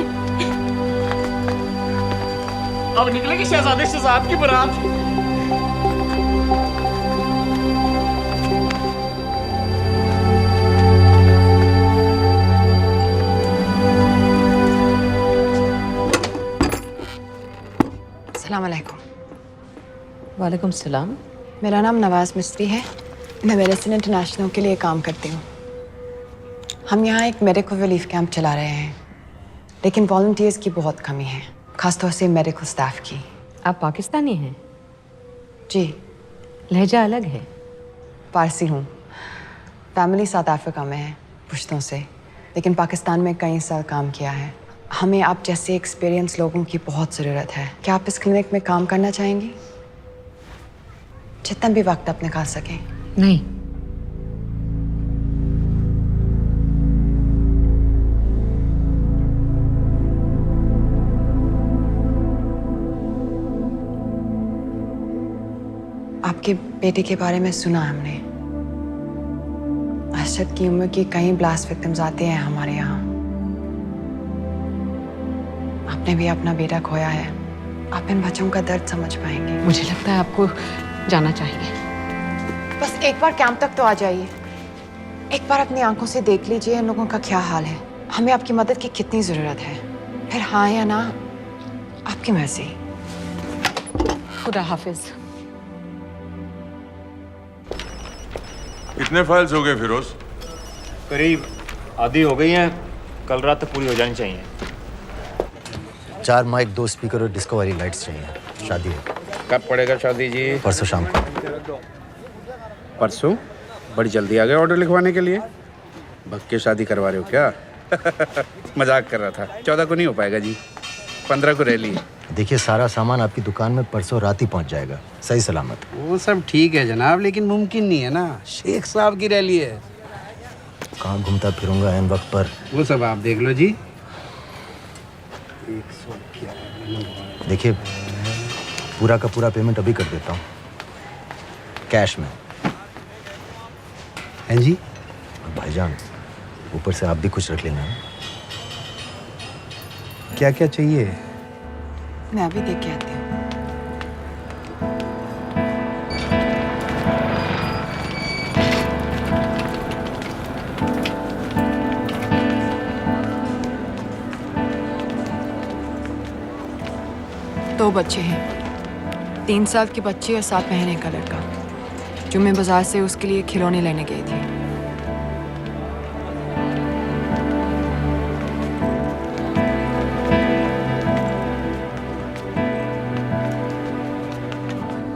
अब निकलेगी शहजादे शहजाद की बारात। अस्सलाम वालेकुम। वालेकुम सलाम। मेरा नाम नवाज मिस्त्री है। मैं मेडिसिन इंटरनेशनल के लिए काम करती हूँ। हम यहाँ एक मेडिकल रिलीफ कैंप चला रहे हैं, लेकिन वॉलंटियर्स की बहुत कमी है, खासतौर से मेडिकल स्टाफ की। आप पाकिस्तानी हैं? जी। लहजा अलग है। पारसी हूँ। फैमिली साउथ अफ्रीका में है पुश्तों से, लेकिन पाकिस्तान में कई साल काम किया है। हमें आप जैसे एक्सपीरियंस लोगों की बहुत ज़रूरत है। क्या आप इस क्लिनिक में काम करना चाहेंगी? जितना भी वक्त आप निकाल सकें। नहीं। आपके बेटे के बारे में सुना हमने। अरशद की उम्र के कई ब्लास्ट विक्टिम्स आते हैं हमारे यहाँ। आपने भी अपना बेटा खोया है। आप इन बच्चों का दर्द समझ पाएंगे। मुझे लगता है आपको जाना चाहिए। बस एक बार कैंप तक तो आ जाइए। एक बार अपनी आंखों से देख लीजिए इन लोगों का क्या हाल है। हमें आपकी मदद की कितनी ज़रूरत है। फिर हाँ या ना आपकी मर्जी। खुदा हाफिज। कितने फाइल्स हो गए फिरोज? करीब आधी हो गई हैं, कल रात तक पूरी हो जानी चाहिए। 4 माइक, 2 स्पीकर और डिस्को वाली लाइट्स चाहिए। शादी है। कब पड़ेगा शादी जी? परसों शाम को। परसों? बड़ी जल्दी आ गए ऑर्डर लिखवाने के लिए। भग के शादी करवा रहे हो क्या? मजाक कर रहा था। 14 को नहीं हो पाएगा जी, 15 को रैली है। देखिए, सारा सामान आपकी दुकान में परसों रात ही पहुंच जाएगा, सही सलामत। वो सब ठीक है जनाब, लेकिन मुमकिन नहीं है ना, शेख साहब की रैली है। कहाँ घूमता फिरूंगा एन वक्त पर? वो सब आप देख लो जी। देखिए, पूरा का पूरा पेमेंट अभी कर देता हूँ, कैश में। हैं जी? और भाईजान, ऊपर से आप भी कुछ रख लेना। क्या क्या चाहिए? मैं अभी देख के आती हूँ। दो बच्चे हैं, 3 साल की बच्ची और 7 महीने का लड़का, जो मैं बाजार से उसके लिए खिलौने लेने गई थी।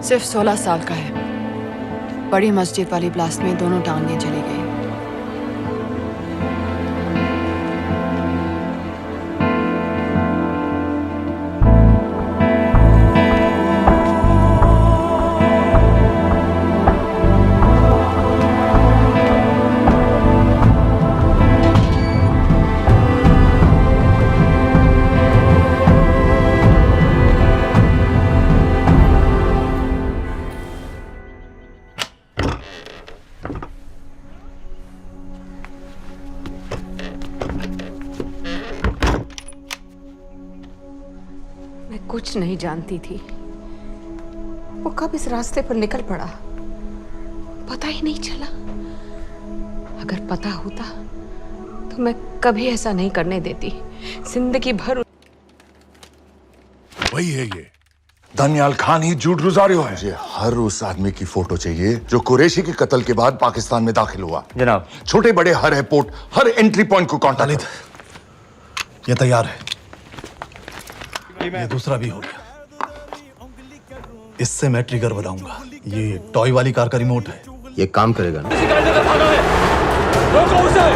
सिर्फ 16 साल का है। बड़ी मस्जिद वाली ब्लास्ट में दोनों टांगें चली गई। कुछ नहीं जानती थी, वो कब इस रास्ते पर निकल पड़ा पता ही नहीं चला। अगर पता होता तो मैं कभी ऐसा नहीं करने देती। जिंदगी भर वही है ये दानियाल खान ही झूठ रुजारियो है। मुझे हर उस आदमी की फोटो चाहिए जो कुरैशी के कत्ल के बाद पाकिस्तान में दाखिल हुआ। जनाब, छोटे बड़े हर एयरपोर्ट, हर एंट्री पॉइंट को कांटेक्ट। ये तैयार है, ये दूसरा भी हो गया। इससे मैं ट्रिगर बनाऊंगा। ये टॉय वाली कार का रिमोट है, ये काम करेगा ना? रोको उसे!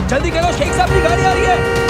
जल्दी करो, शेख साहब की गाड़ी आ रही है।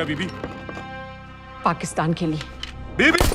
क्या बीबी? पाकिस्तान के लिए। बीबी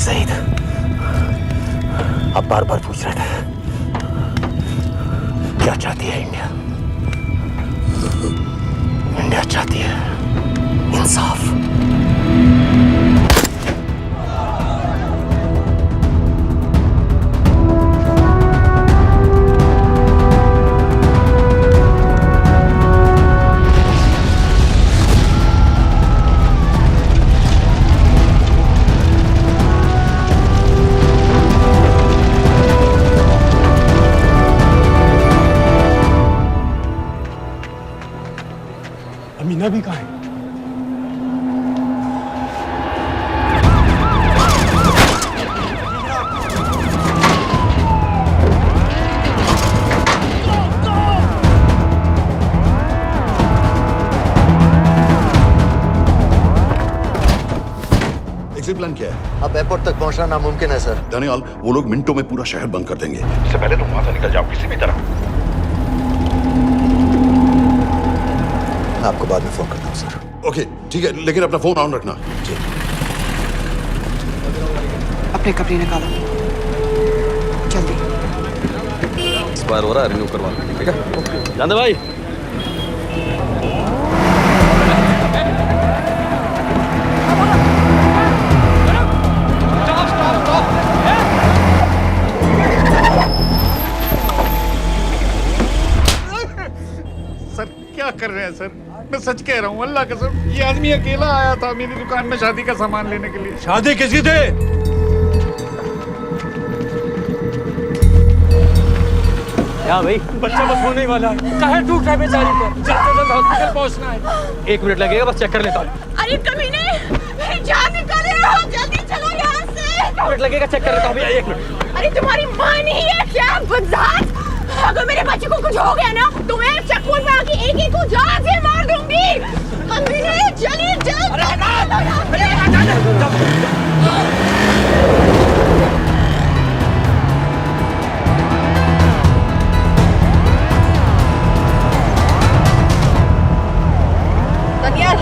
सईद, आप बार बार पूछ रहे थे क्या चाहती है इंडिया? इंडिया चाहती है इंसाफ। अमीना भी कहाँ है? एग्जिट प्लान क्या है? अब एयरपोर्ट तक पहुंचना नामुमकिन है सर। दानियाल, वो लोग मिनटों में पूरा शहर बंद कर देंगे। इससे पहले तुम वहां से निकल जाओ किसी भी तरह। मैं आपको बाद में फोन करता हूँ सर। ओके ठीक है, लेकिन अपना फोन ऑन रखना। अपने कपड़े निकालो जल्दी। एक्सपायर हो रहा है, रिन्यू करवा लो, ठीक है? जान दे भाई। सर क्या कर रहे हैं सर? मैं सच कह रहा हूँ, अल्लाह कसम, ये आदमी अकेला आया था मेरी दुकान में शादी का सामान लेने के लिए। शादी किसकी थी? क्या भाई? बच्चा बस होने वाला है। काहे टूट रहा है बेचारी पर? जल्द से जल्द हॉस्पिटल पहुंचना है। 1 मिनट लगेगा, बस चेक कर लेता हूँ। अरे कमीने, जान निकाल रहे हो, जल्दी चलो यहाँ से। 1 मिनट लगेगा, चेक कर लेता हूँ भैया, 1 मिनट। अरे तुम्हारी माँ नहीं है क्या बदजात? अगर मेरे बच्चे को कुछ हो गया ना तो मैं चक्कू में आके एक को जान से मार दूंगी। कमीने चलिए जल्द। दानियाल,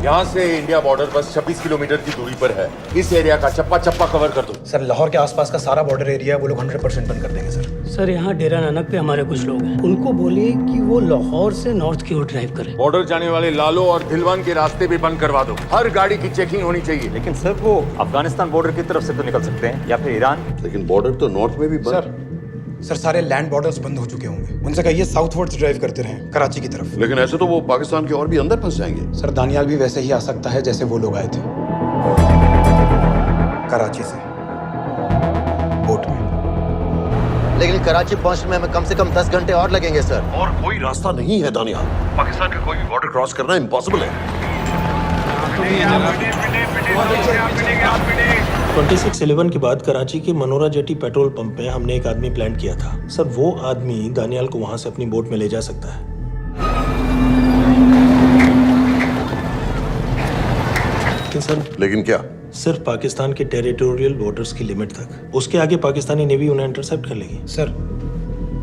यहाँ से इंडिया बॉर्डर बस 26 किलोमीटर की दूरी पर है। इस एरिया का चप्पा चप्पा कवर कर दो। सर लाहौर के आसपास का सारा बॉर्डर एरिया वो लोग 100% बंद कर देंगे सर। सर यहाँ डेरा नानक पे हमारे कुछ लोग हैं, उनको बोलिए कि वो लाहौर से नॉर्थ की ओर ड्राइव करें। बॉर्डर जाने वाले लालो और दिलवान के रास्ते भी बंद करवा दो। हर गाड़ी की चेकिंग होनी चाहिए। लेकिन सर वो अफगानिस्तान बॉर्डर की तरफ से तो निकल सकते हैं या फिर ईरान। लेकिन बॉर्डर तो नॉर्थ में भी बंद। सर सारे लैंड बॉर्डर्स बंद हो चुके होंगे। उनसे कहिए साउथवर्ड्स ड्राइव करते रहें कराची की तरफ। लेकिन ऐसे तो वो पाकिस्तान के और भी अंदर फंस जाएंगे। सर दानियाल भी वैसे ही आ सकता है जैसे वो लोग आए थे, कराची से बोट में। लेकिन कराची पहुंचने में हमें कम से कम 10 घंटे और लगेंगे सर। और कोई रास्ता नहीं है दानियाल। पाकिस्तान का कोई भी बॉर्डर क्रॉस करना इम्पॉसिबल है। 26/11 के बाद कराची के मनोरा जेटी पेट्रोल पंप पे हमने एक आदमी प्लांट किया था सर। वो आदमी दानियाल को वहां से अपनी बोट में ले जा सकता है। लेकिन क्या? सिर्फ पाकिस्तान के टेरिटोरियल बॉर्डर्स की लिमिट तक। उसके आगे पाकिस्तानी नेवी उन्हें इंटरसेप्ट कर लेगी। सर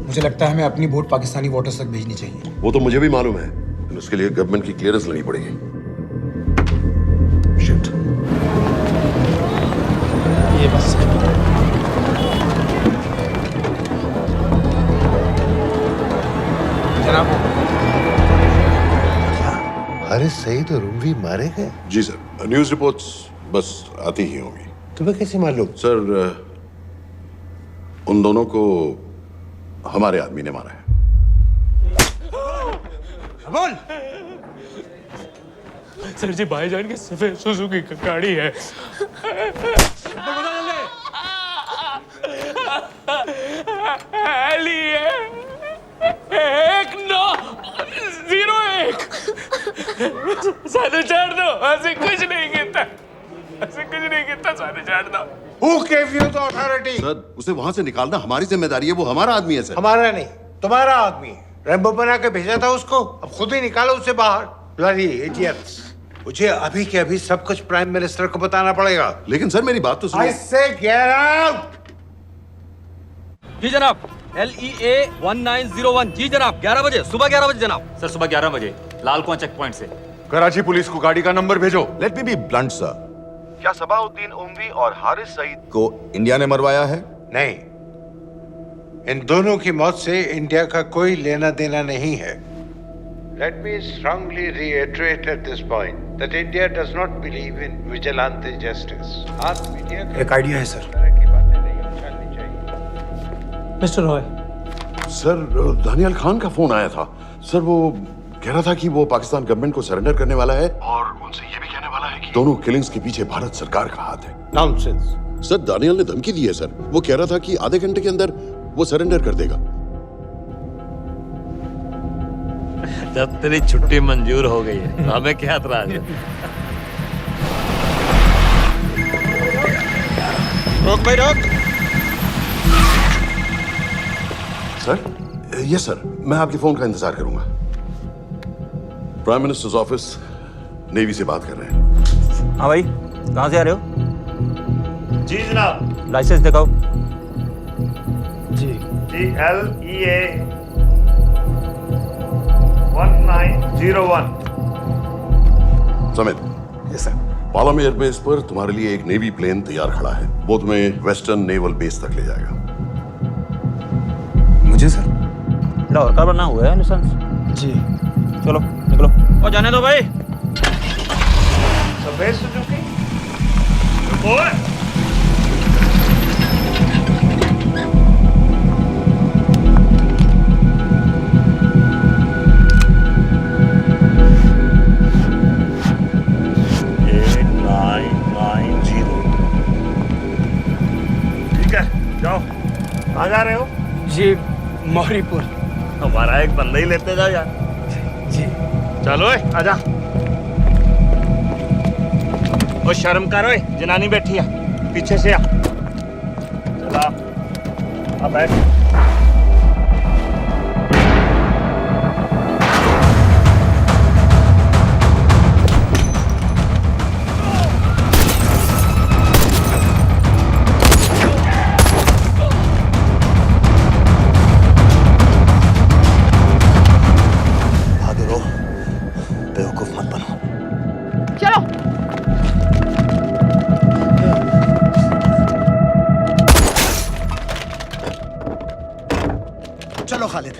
मुझे लगता है हमें अपनी बोट पाकिस्तानी वाटर्स तक भेजनी चाहिए। वो तो मुझे भी मालूम है, लेकिन उसके लिए गवर्नमेंट की क्लियरेंस लेनी पड़ेगी। शिट। ये बस जनाब, हारिस सईद और उमवी मारे गए? जी सर, न्यूज़ रिपोर्ट्स बस आती ही होंगी। तुम्हें कैसे मालूम? सर उन दोनों को हमारे आदमी ने मारा है। बोल। सर जी भाईजान की सफेद सुजुकी की गाड़ी है। एली है 1901। साधु छोड़ दो, ऐसे कुछ नहीं कहता, ऐसे कुछ नहीं कहता, साधु छोड़ दो। Who gave you the authority? Sir उसे वहां से निकालना हमारी जिम्मेदारी है, वो हमारा आदमी है सर। हमारा नहीं, तुम्हारा आदमी है। रैम्बो बना के भेजा था उसको, अब खुद ही निकालो उसे बाहर। Bloody idiots! मुझे अभी के अभी सब कुछ प्राइम मिनिस्टर को बताना पड़ेगा। लेकिन सर मेरी बात तो सुनो। I say get out! जी जनाब। LEA 1901। जी जनाब, 11 बजे, सुबह 11 बजे जनाब। सर सुबह 11 बजे लाल कुआं चेक पॉइंट से। कराची पुलिस को गाड़ी का नंबर भेजो। Let me be blunt sir, क्या सबाउद्दीन उमवी और हारिस सईद को इंडिया ने मरवाया है? नहीं, इन दोनों की मौत से इंडिया का कोई लेना देना नहीं है। Let me strongly reiterate at this point that India does not believe in vigilante justice. आप मीडिया एक आइडिया है सर। की बातें नहीं उछालनी चाहिए। मिस्टर रॉय। सर दानियाल खान का फोन आया था सर। वो कह रहा था कि वो पाकिस्तान गवर्नमेंट को सरेंडर करने वाला है और उनसे ये भी कहने वाला है कि दोनों किलिंग्स के पीछे भारत सरकार का हाथ है। Nonsense. सर दानियाल ने धमकी दी है सर। वो कह रहा था कि आधे घंटे के अंदर वो सरेंडर कर देगा। जब तेरी छुट्टी मंजूर हो गई है हमें क्या एतराज है? रोक भाई रोक। सर यस सर, मैं आपके फोन का इंतजार करूंगा। प्राइम मिनिस्टर्स ऑफिस नेवी से बात कर रहे हैं। हाँ भाई, कहाँ से आ रहे हो? जी जनाब। लाइसेंस दिखाओ। जी LEA 1901। Samit. Yes sir. Palam airbase पर तुम्हारे लिए एक नेवी प्लेन तैयार खड़ा है। वो तुम्हें वेस्टर्न नेवल बेस तक ले जाएगा। मुझे सर? लाहौर का बना हुआ है लाइसेंस। जी चलो निकलो। और जाने दो भाई। सफेद सुजुकी। बोल। जाओ। कहाँ जा रहे हो? जी मौरीपुर। हमारा एक बंदा ही लेते जाओ यार। जी चलो आजा। ओ शर्म करो, जनानी बैठी है पीछे से आ। चला अब बैठ। चलो खालिद।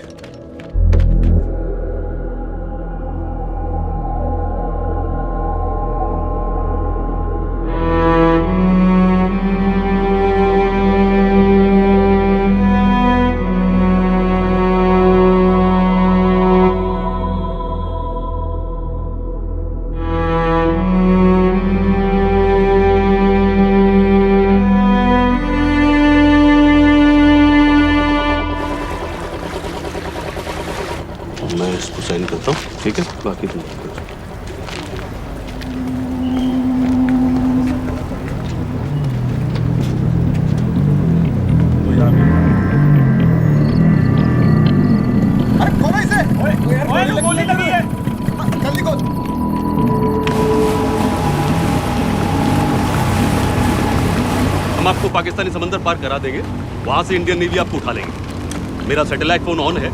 मैं इसको साइन करता हूँ, ठीक है? बाकी तुम आपको पाकिस्तानी समंदर पार करा देंगे, वहां से इंडियन नेवी आपको उठा लेंगे। मेरा सैटेलाइट फोन ऑन है,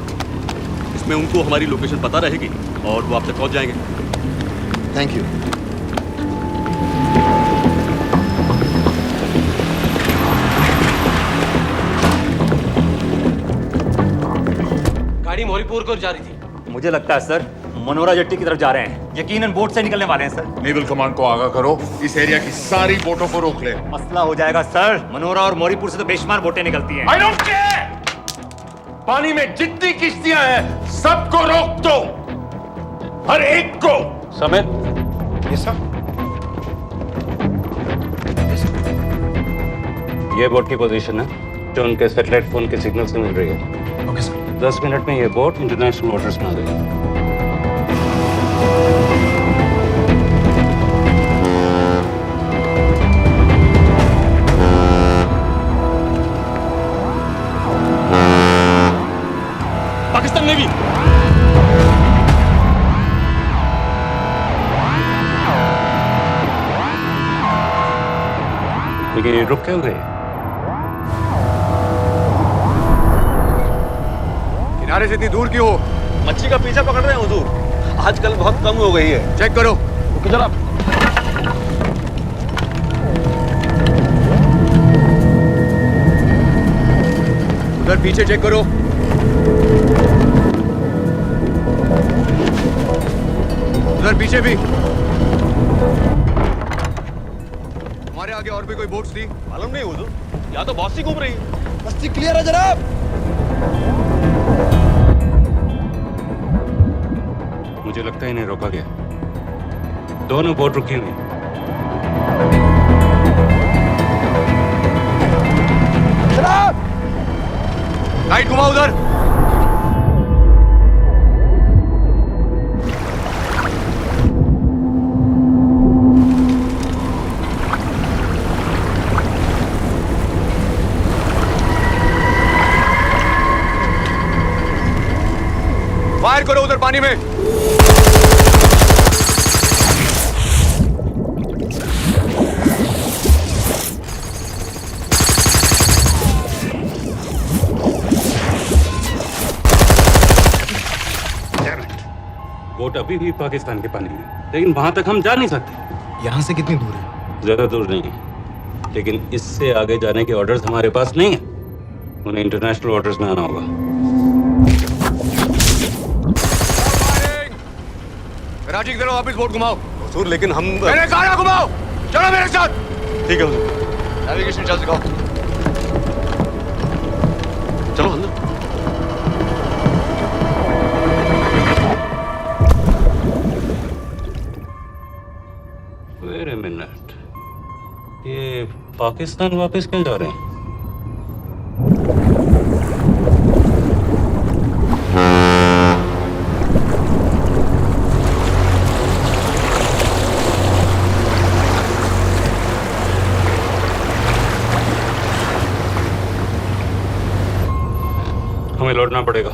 इसमें उनको हमारी लोकेशन पता रहेगी और वो आपसे पहुंच जाएंगे। Thank you. गाड़ी मौरीपुर को जा रही थी। मुझे लगता है सर मनोरा जेट्टी की तरफ जा रहे हैं। यकीनन बोट से निकलने वाले हैं सर। नेवल कमांड को आगाह करो, इस एरिया की सारी बोटों को रोक ले। मसला हो जाएगा सर। मनोरा और मौरीपुर से तो बेशुमार बोटें निकलती हैं। I don't care! पानी में जितनी किश्तियां हैं सबको रोक दो, हर एक को। समित, ये सब ये बोट की पोजीशन है जो उनके सैटेलाइट फोन के सिग्नल से मिल रही है। Okay sir. 10 मिनट में ये बोट इंटरनेशनल वाटर्स में आ गई। पाकिस्तान नेवी लेकिन ये रुक क्यों गए? किनारे से इतनी दूर क्यों हो? मच्छी का पीछा पकड़ रहे हैं हुजूर, आजकल बहुत कम हो गई है। चेक करो। ओके जनाब। उधर पीछे चेक करो। उधर पीछे भी। हमारे आगे और भी कोई बोट्स थी? मालूम नहीं हुजूर, यहाँ तो बहुत सी घूम रही है। बस्ती क्लियर है जनाब। मुझे लगता है इन्हें रोका गया। दोनों बोट रुकी हुई। जनाब लाइट घुमा उधर। फायर करो उधर पानी में। बोट अभी भी पाकिस्तान के पानी में, लेकिन वहां तक हम जा नहीं सकते। यहाँ से कितनी दूर है? ज्यादा दूर नहीं है, लेकिन इससे आगे जाने के ऑर्डर्स हमारे पास नहीं है। उन्हें इंटरनेशनल वाटर्स में आना होगा। राजी की तरफ वापस बोट घुमाओ। हुजूर लेकिन हम मैंने कहा ना घुमाओ। चलो मेरे साथ। ठीक है हुजूर। नेविगेशन चार्ज दिखाओ। चलो अंदर। वेट अ मिनट, ये पाकिस्तान वापस क्यों जा रहे हैं? हमें लौटना पड़ेगा।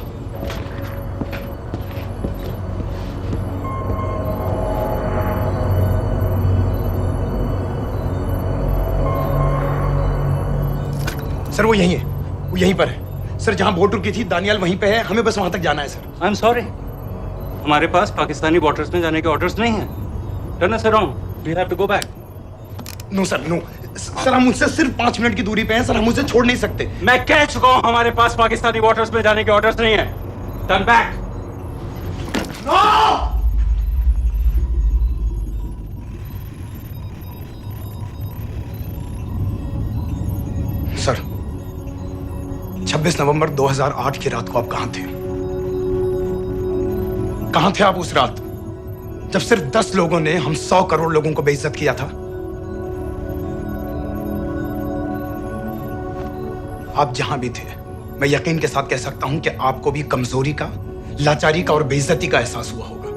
सर वो यहीं है, वो यहीं पर है। सर जहां बोट रुकी थी दानियाल वहीं पे है, हमें बस वहां तक जाना है सर। आई एम सॉरी, हमारे पास पाकिस्तानी वाटर्स में जाने के ऑर्डर्स नहीं है। Turn us around, we have to go back. No sir, no sir, हम मुझसे सिर्फ 5 मिनट की दूरी पे हैं सर, हम उसे छोड़ नहीं सकते। मैं कह चुका हूं हमारे पास पाकिस्तानी वाटर्स में जाने के ऑर्डर्स नहीं है। Turn back. नो! सर 26 नवंबर 2008 की रात को आप कहां थे? कहां थे आप उस रात जब सिर्फ 10 लोगों ने हम 100 करोड़ लोगों को बेइज्जत किया था? आप जहां भी थे, मैं यकीन के साथ कह सकता हूं कि आपको भी कमजोरी का, लाचारी का और बेइज्जती का एहसास हुआ होगा।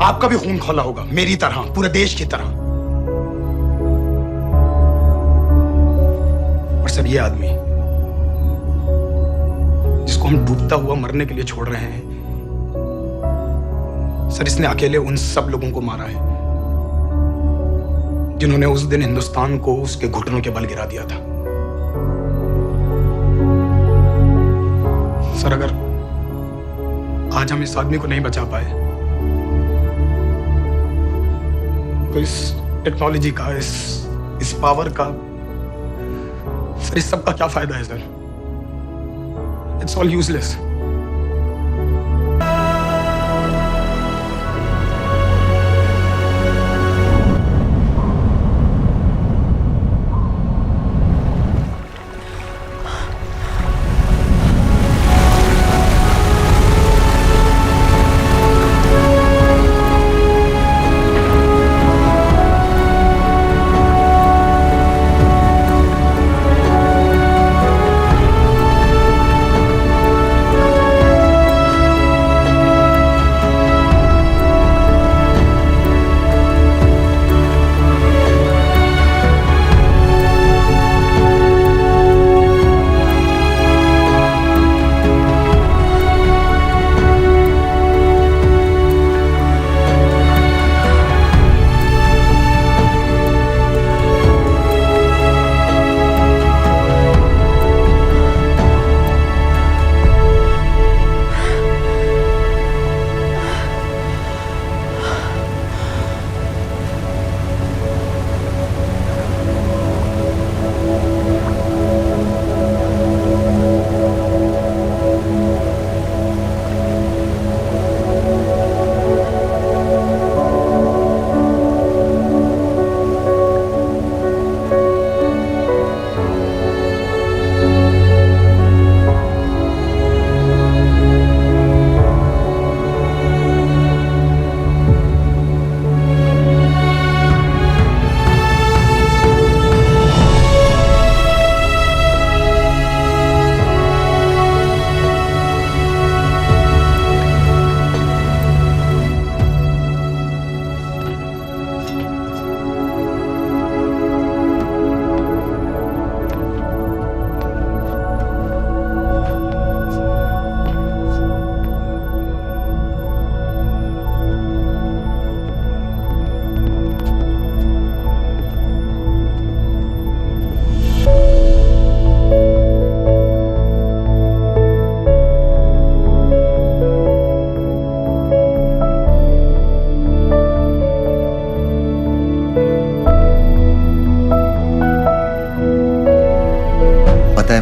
आपका भी खून खौला होगा, मेरी तरह, पूरे देश की तरह। और सब ये आदमी जिसको हम डूबता हुआ मरने के लिए छोड़ रहे हैं, सर इसने अकेले उन सब लोगों को मारा है जिन्होंने उस दिन हिंदुस्तान को उसके घुटनों के बल गिरा दिया था। सर, अगर आज हम इस आदमी को नहीं बचा पाए तो इस टेक्नोलॉजी का, इस पावर का, सर इस सब का क्या फायदा है सर? It's all useless.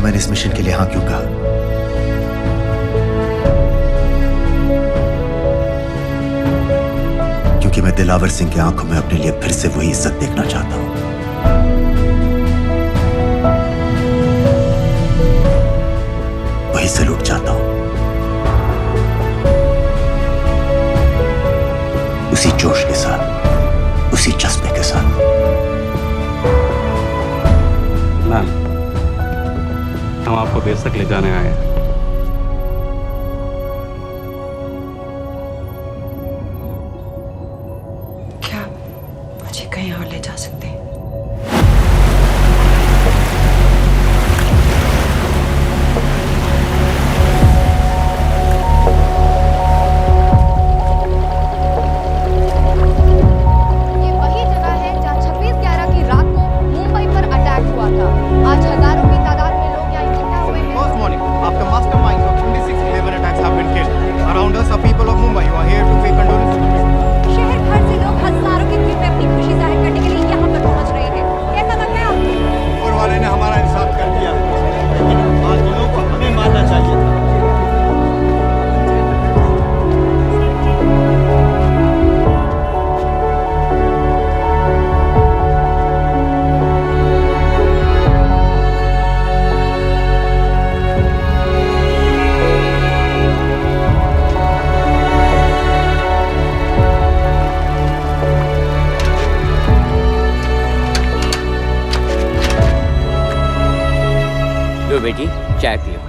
मैंने इस मिशन के लिए हाँ क्यों कहा? क्योंकि मैं दिलावर सिंह की आंखों में अपने लिए फिर से वही इज्जत देखना चाहता हूं, वही सैल्यूट चाहता हूं, उसी जोश के साथ, उसी जज्बे के साथ। मैम, हम आपको बेस तक ले जाने आए हैं। क्या मुझे कहीं और ले जा सकते हैं? ये वही जगह है जहाँ 26/11 की रात को मुंबई पर अटैक हुआ था। आज हजारों की तादाद में लोग यहाँ इकट्ठा हुए हैं। First morning, after masterminds of 26/11 attacks have been killed, around us are people of Mumbai who are here to pay condolences. शहर भर से लोग हजारों की भीड़ में अपनी खुशी जाहिर करने के लिए यहाँ पर पहुँच रहे हैं। कैसा लग रहा है आपको? ऊपर वाले ने हमारा इंसाफ कर दिया, लेकिन बागियों को हमें मारना चाहिए था। लो बेटी, चाय पियो।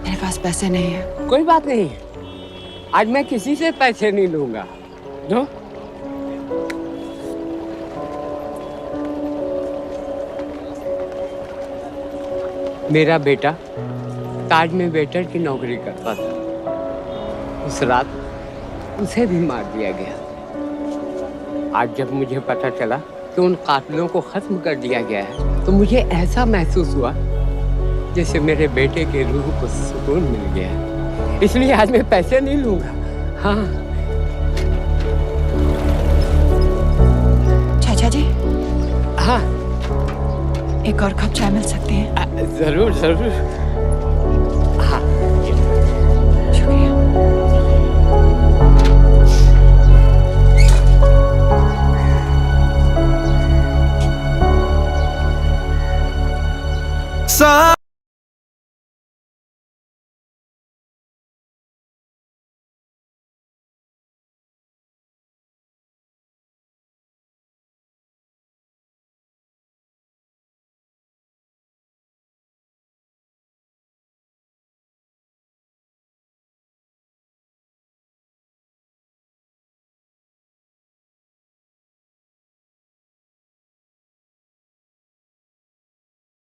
मेरे पास पैसे नहीं है। कोई बात नहीं, आज मैं किसी से पैसे नहीं लूंगा। लो। मेरा बेटा ताज में वेटर की नौकरी करता था। उस रात उसे भी मार दिया गया। आज जब मुझे पता चला कि उन कातिलों को खत्म कर दिया गया है तो मुझे ऐसा महसूस हुआ जैसे मेरे बेटे के रूह को सुकून मिल गया है। इसलिए आज मैं पैसे नहीं लूंगा। हाँ चाचा जी। हाँ एक और कप चाय मिल सकती है? जरूर जरूर।